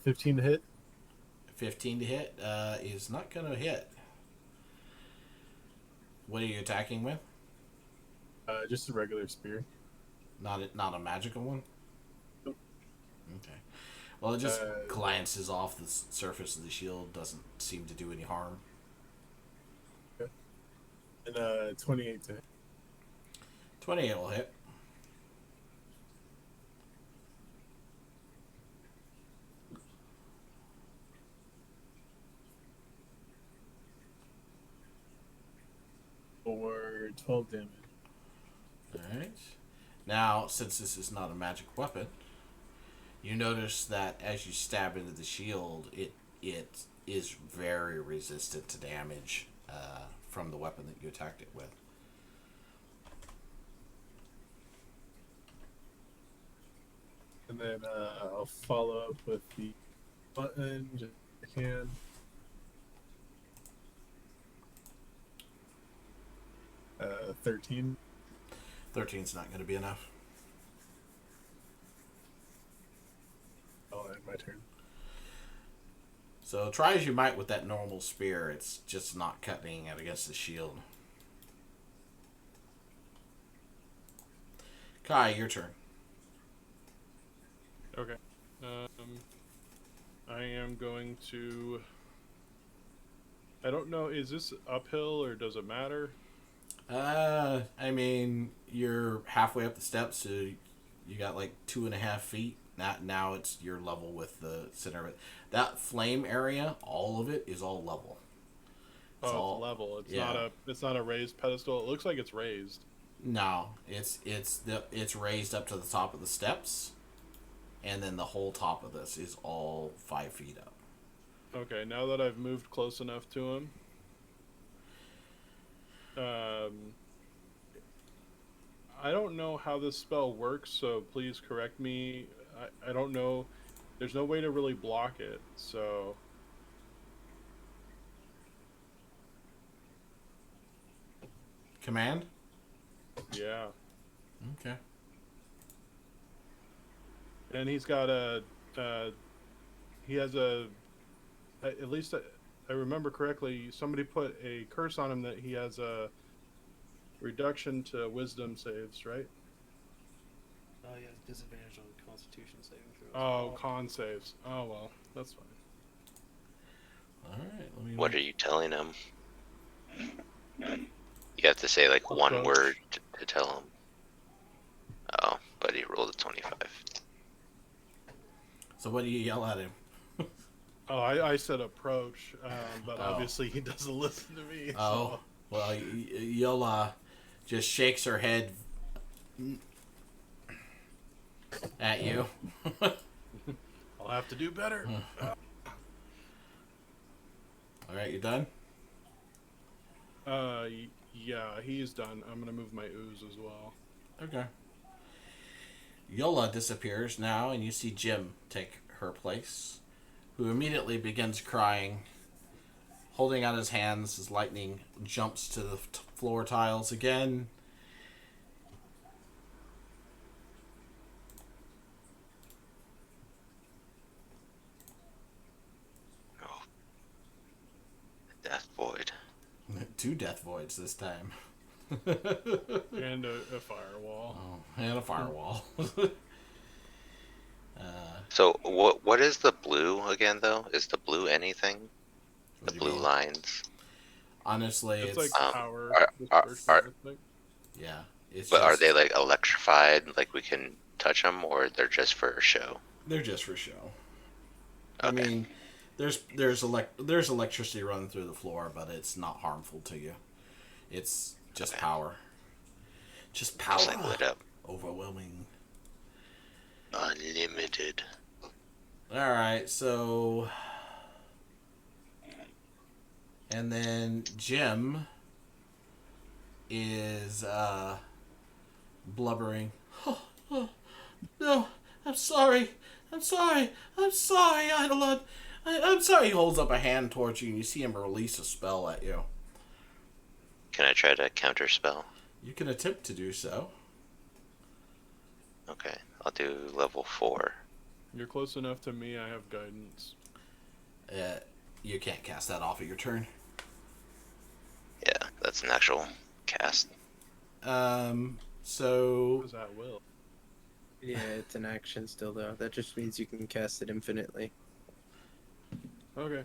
15 to hit. 15 to hit is not going to hit. What are you attacking with? Just a regular spear. Not a magical one? Nope. Okay. Well, it just glances off the surface of the shield. Doesn't seem to do any harm. Okay. And 28 to hit. 28 will hit. For 12 damage. Alright. Now, since this is not a magic weapon, you notice that as you stab into the shield, it is very resistant to damage from the weapon that you attacked it with. And then I'll follow up with the button, just if I can. Uh, 13. 13's not going to be enough. I'll end my turn. So try as you might with that normal spear, it's just not cutting it against the shield. Kai, your turn. Okay. I am going to. I don't know. Is this uphill or does it matter? I mean, you're halfway up the steps, so you got like 2.5 feet. Now it's your level with the center of it. That flame area, all of it is all level. It's all level. It's not a raised pedestal. It looks like it's raised. No, it's raised up to the top of the steps, and then the whole top of this is all 5 feet up. Okay, now that I've moved close enough to him, I don't know how this spell works, so please correct me. I don't know. There's no way to really block it, so. Command? Yeah. Okay. And he's got he has at least I remember correctly, somebody put a curse on him that he has a reduction to wisdom saves, right? Oh yeah, disadvantage on Constitution saving throws. Oh, con saves. Oh well, that's fine. All right. Let me. What are you telling him? You have to say like one Approach. word to tell him. Oh, but he rolled a 25. So what do you yell at him? Oh, I said approach, but Oh. obviously he doesn't listen to me. Oh, well, Yola just shakes her head at you. So I'll have to do better. All right, you done? Yeah, he's done. I'm gonna move my ooze as well. Okay. Yola disappears now, and you see Jim take her place, who immediately begins crying, holding out his hands as lightning jumps to the floor tiles again. Oh, Death Void. 2 death voids this time. And a firewall. Oh, and a firewall. So what is the blue again though? Is the blue anything? What The do you blue mean? lines. Honestly, It's it's like power. are- dispersion, I think. yeah. It's But are just- they like electrified? Like we can touch them, or they're just for show? They're just for show. I Okay. mean, there's electricity running through the floor, but it's not harmful to you. It's just Okay. power. Just power. Just like lit up. Overwhelming. Unlimited. All right, so, and then Jim is blubbering. Oh, no, I'm sorry, Eidolon. I'm sorry. He holds up a hand towards you, and you see him release a spell at you. Can I try to counterspell? You can attempt to do so. Okay, I'll do level 4. You're close enough to me. I have guidance. You can't cast that off of your turn. Yeah, that's an actual cast. So Is that will? Yeah, it's an action still though. That just means you can cast it infinitely. Okay.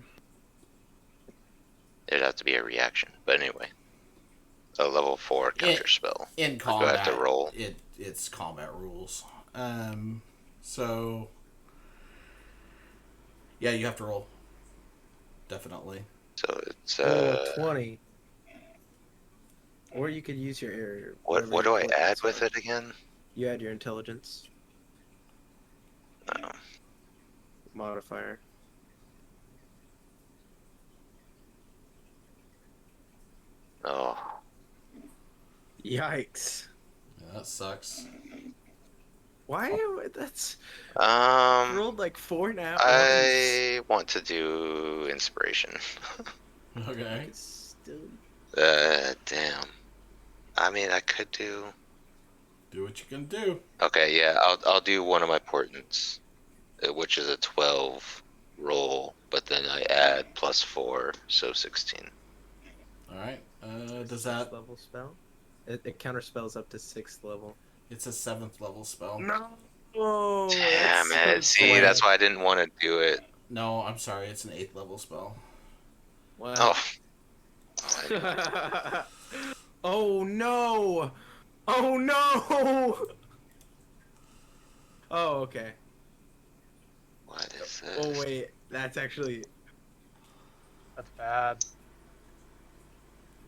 It'd have to be a reaction, but anyway. A level 4 counterspell. in Do I combat, have to roll? It's combat rules. So yeah, you have to roll. Definitely. So it's Roll 20. Or you could use your what do I add with it again? You add your intelligence No. modifier. Oh. Yikes. Yeah, that sucks. Why? That's Um rolled like 4 now. I want to do inspiration. Okay. It's still... Damn. I mean, I could do. Do what you can do. Okay, yeah, I'll do one of my portents, which is a 12 roll, but then I add +4, so 16. All right. Does that? level spell? It counterspells up to 6th level. It's a 7th level spell. No. Oh, Damn that's it! so See, sad. that's why I didn't want to do it. No, I'm sorry. It's an 8th level spell. Wow. Oh, Oh no! Oh no! Oh, okay. what is this? Oh wait, that's actually. That's bad.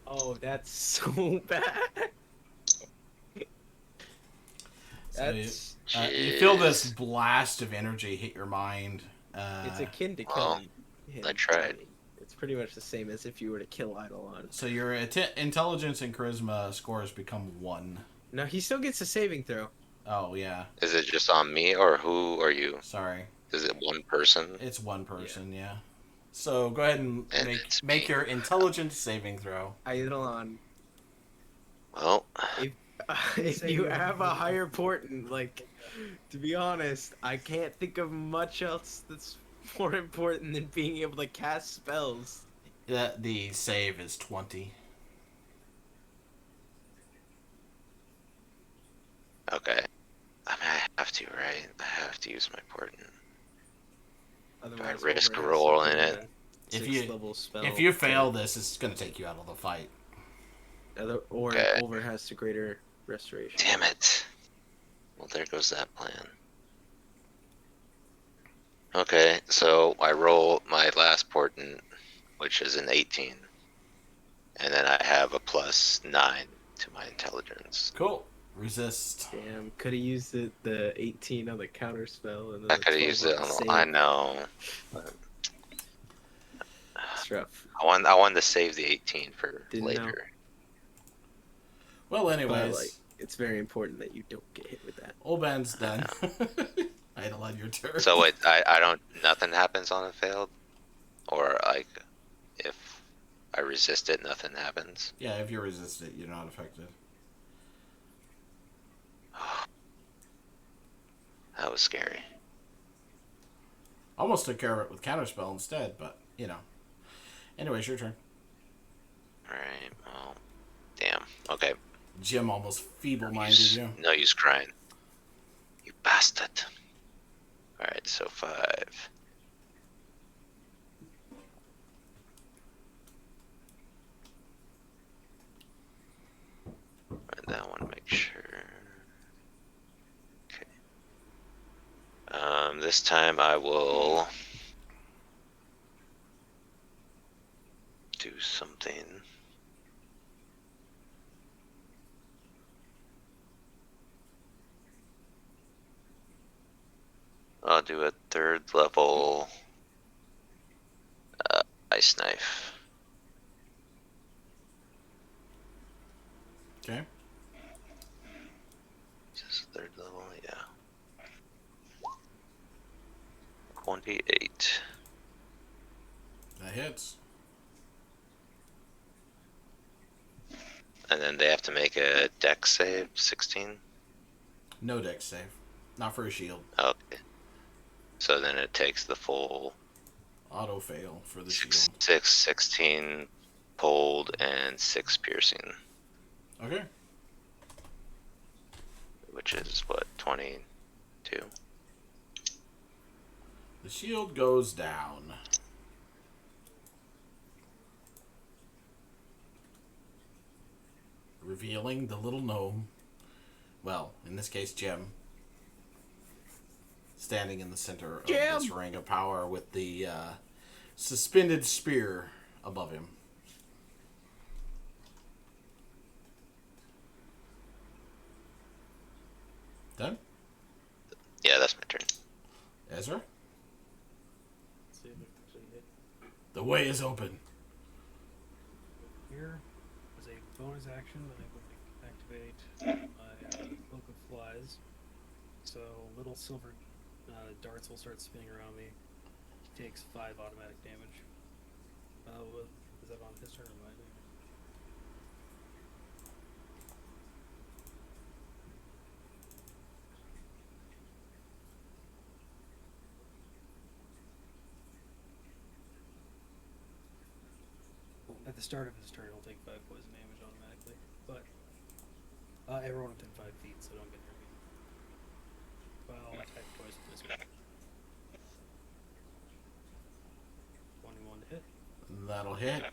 Oh, that's so bad. So That's. you feel this blast of energy hit your mind. It's akin to well, killing him. I tried. It's pretty much the same as if you were to kill Eidolon. So your intelligence and charisma scores become 1. No, he still gets a saving throw. Oh yeah. Is it just on me, or who are you? Sorry. Is it one person? It's one person. Yeah. So go ahead and And it's make me. your intelligence saving throw. Eidolon, Well, if you have a higher portent, like, to be honest, I can't think of much else that's more important than being able to cast spells. The save is 20. okay. I mean, to use my portent. Otherwise, risk Over has to rolling do it. a If sixth you level spell if you to- fail this, it's gonna take you out of the fight. or Okay. Over has to greater restoration. Damn it. Well, there goes that plan. Okay, so I roll my last portent, which is an 18. And then I have a +9 to my intelligence. Cool. Resist. Damn, could have used the 18 on the counter spell and then I the could have 12 used on it the on save. I know. But It's rough. I wanted to save the 18 for Didn't later. know. Well, anyways, But, like, it's very important that you don't get hit with that. Oban's done. Idle on your turn. So wait, I don't. Nothing happens on a failed, or like, if I resist it, nothing happens. Yeah, if you resist it, you're not affected. That was scary. Almost took care of it with counterspell instead, but you know. Anyways, your turn. All right. Well, damn. Okay. Jim almost feeble-minded you. No use crying. You bastard. All right. So 5. Write that one. Make sure. Okay. This time I will do something. I'll do a 3rd level ice knife. Okay. Is this 3rd level? Yeah. 28. That hits. And then they have to make a dex save, 16. No dex save. Not for a shield. Okay. So then it takes the full Auto fail for the 6, shield. 16 cold and 6 piercing, Okay. which is what, 22? The shield goes down. Revealing the little gnome. Well, in this case, Jim. Standing in the center of this ring of power with the suspended spear above him. Done? Yeah, that's my turn. Ezra? See if I can actually hit. The way is open. Here as a bonus action, then I would activate my Cloak of Flies. So little silver darts will start spinning around me. He takes 5 automatic damage. Is that on his turn or mine? At the start of his turn, he'll take 5 poison damage automatically. But everyone within 5 feet, so don't get near me. But I'll attack twice with this guy. 21 to hit. That'll hit.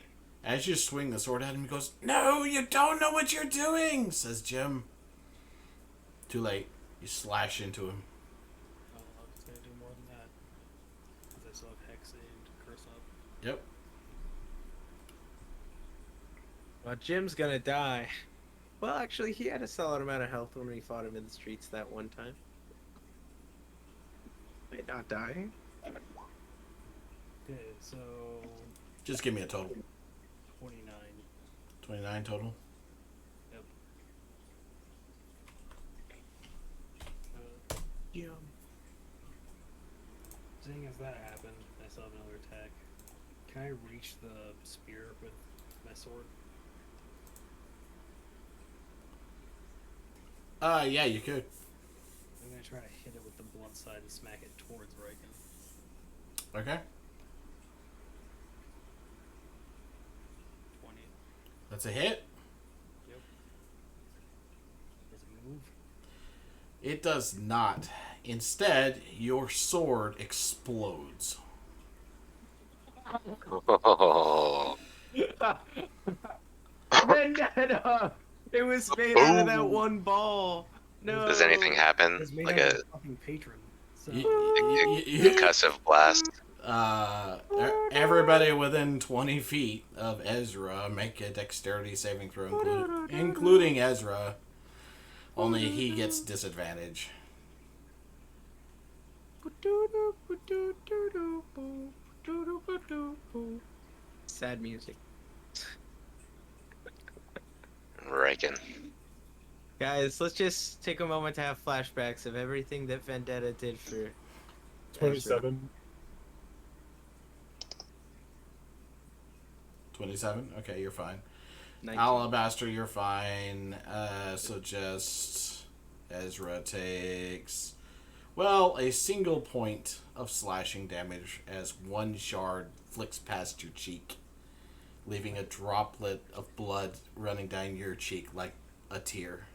As you swing the sword at him, he goes, "No, you don't know what you're doing," says Jim. Too late. You slash into him. Oh, it's gonna do more than that. Because I still have Hex and Curse up. Yep. Well, Jim's gonna die. Well, actually, he had a solid amount of health when we fought him in the streets that one time. Might not die. Okay, so Just give me a total. 29. 29 total. Yep. Jim. Seeing as that happened, I still have another attack. Can I reach the spear with my sword? Yeah, you could. I'm gonna try to hit it with the blunt side and smack it towards Riken. Okay. 20. That's a hit. Yep. Does it move? It does not. Instead, your sword explodes. Oh. Vendetta! It was made out of that one ball. No. Does anything happen? It was made Like out of a a fucking patron. So concussive blast? Everybody within 20 feet of Ezra make a dexterity saving throw, including Ezra. Only he gets disadvantage. Sad music. Riken. Guys, let's just take a moment to have flashbacks of everything that Vendetta did for Ezra. 27. 27? Okay, you're fine. 19. Alabaster, you're fine. So just Ezra takes, well, a single point of slashing damage as one shard flicks past your cheek, leaving a droplet of blood running down your cheek like a tear.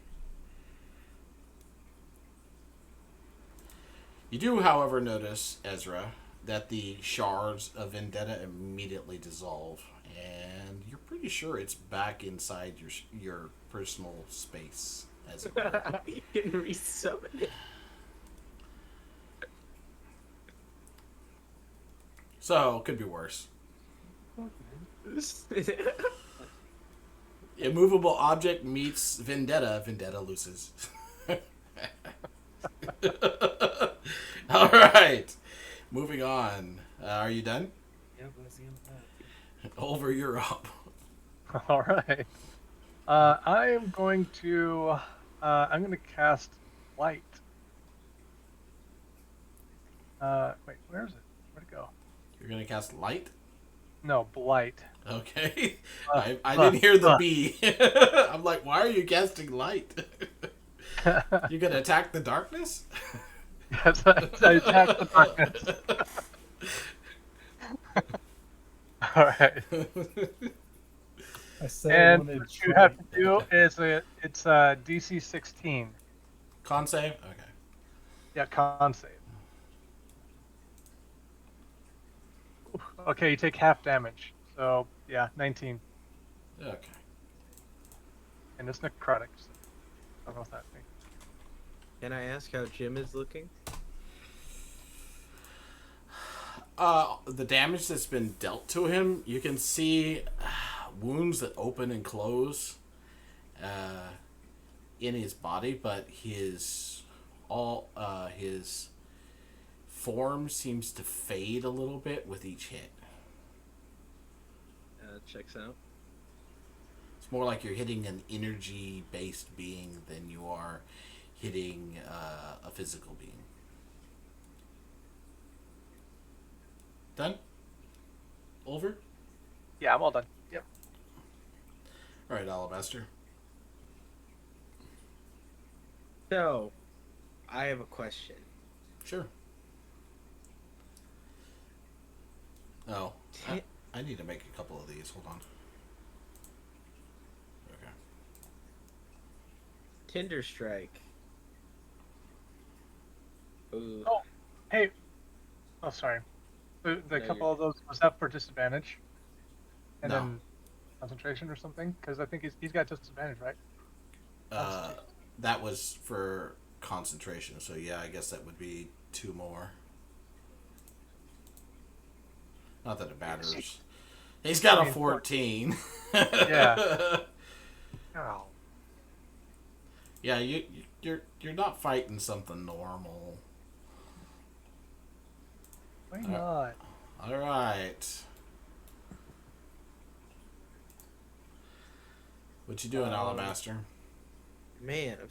You do, however, notice, Ezra, that the shards of Vendetta immediately dissolve, and you're pretty sure it's back inside your personal space, as it were. You can resummon it. So, could be worse. Immovable object meets Vendetta. Vendetta loses. All right. Moving on. Are you done? yep, that's the end of that. Over, you're up. All right. I am going to cast light. Wait, where is it? Where'd it go? You're going to cast light? No, blight. Okay. I didn't hear the B. I'm like, why are you casting light? You going to attack the darkness? Yes, I attack the darkness. All right. I said And wanted what you have to do is it's DC 16. Con save? Okay. Yeah, con save. Okay, you take half damage. So yeah, 19, Okay. and it's necrotic. So I don't know if that thing. Can I ask how Jim is looking? The damage that's been dealt to him, you can see wounds that open and close in his body, but his form seems to fade a little bit with each hit. Checks out. It's more like you're hitting an energy-based being than you are hitting a physical being. Done? Over? Yeah, I'm all done. Yep. All right, Alabaster. So, I have a question. Sure. Oh, I need to make a couple of these. Hold on. Okay. Tinder Strike. Ooh. Oh, hey. Oh, sorry. The No, couple of those, was that for disadvantage? And No. then concentration or something? Because I think he's got disadvantage, right? That was for concentration, so yeah, I guess that would be 2 more. Not that it matters. He's got a 14. Yeah. Oh. Yeah, you're not fighting something normal. Why not? All right. What you doing, Alabaster? Man, I'm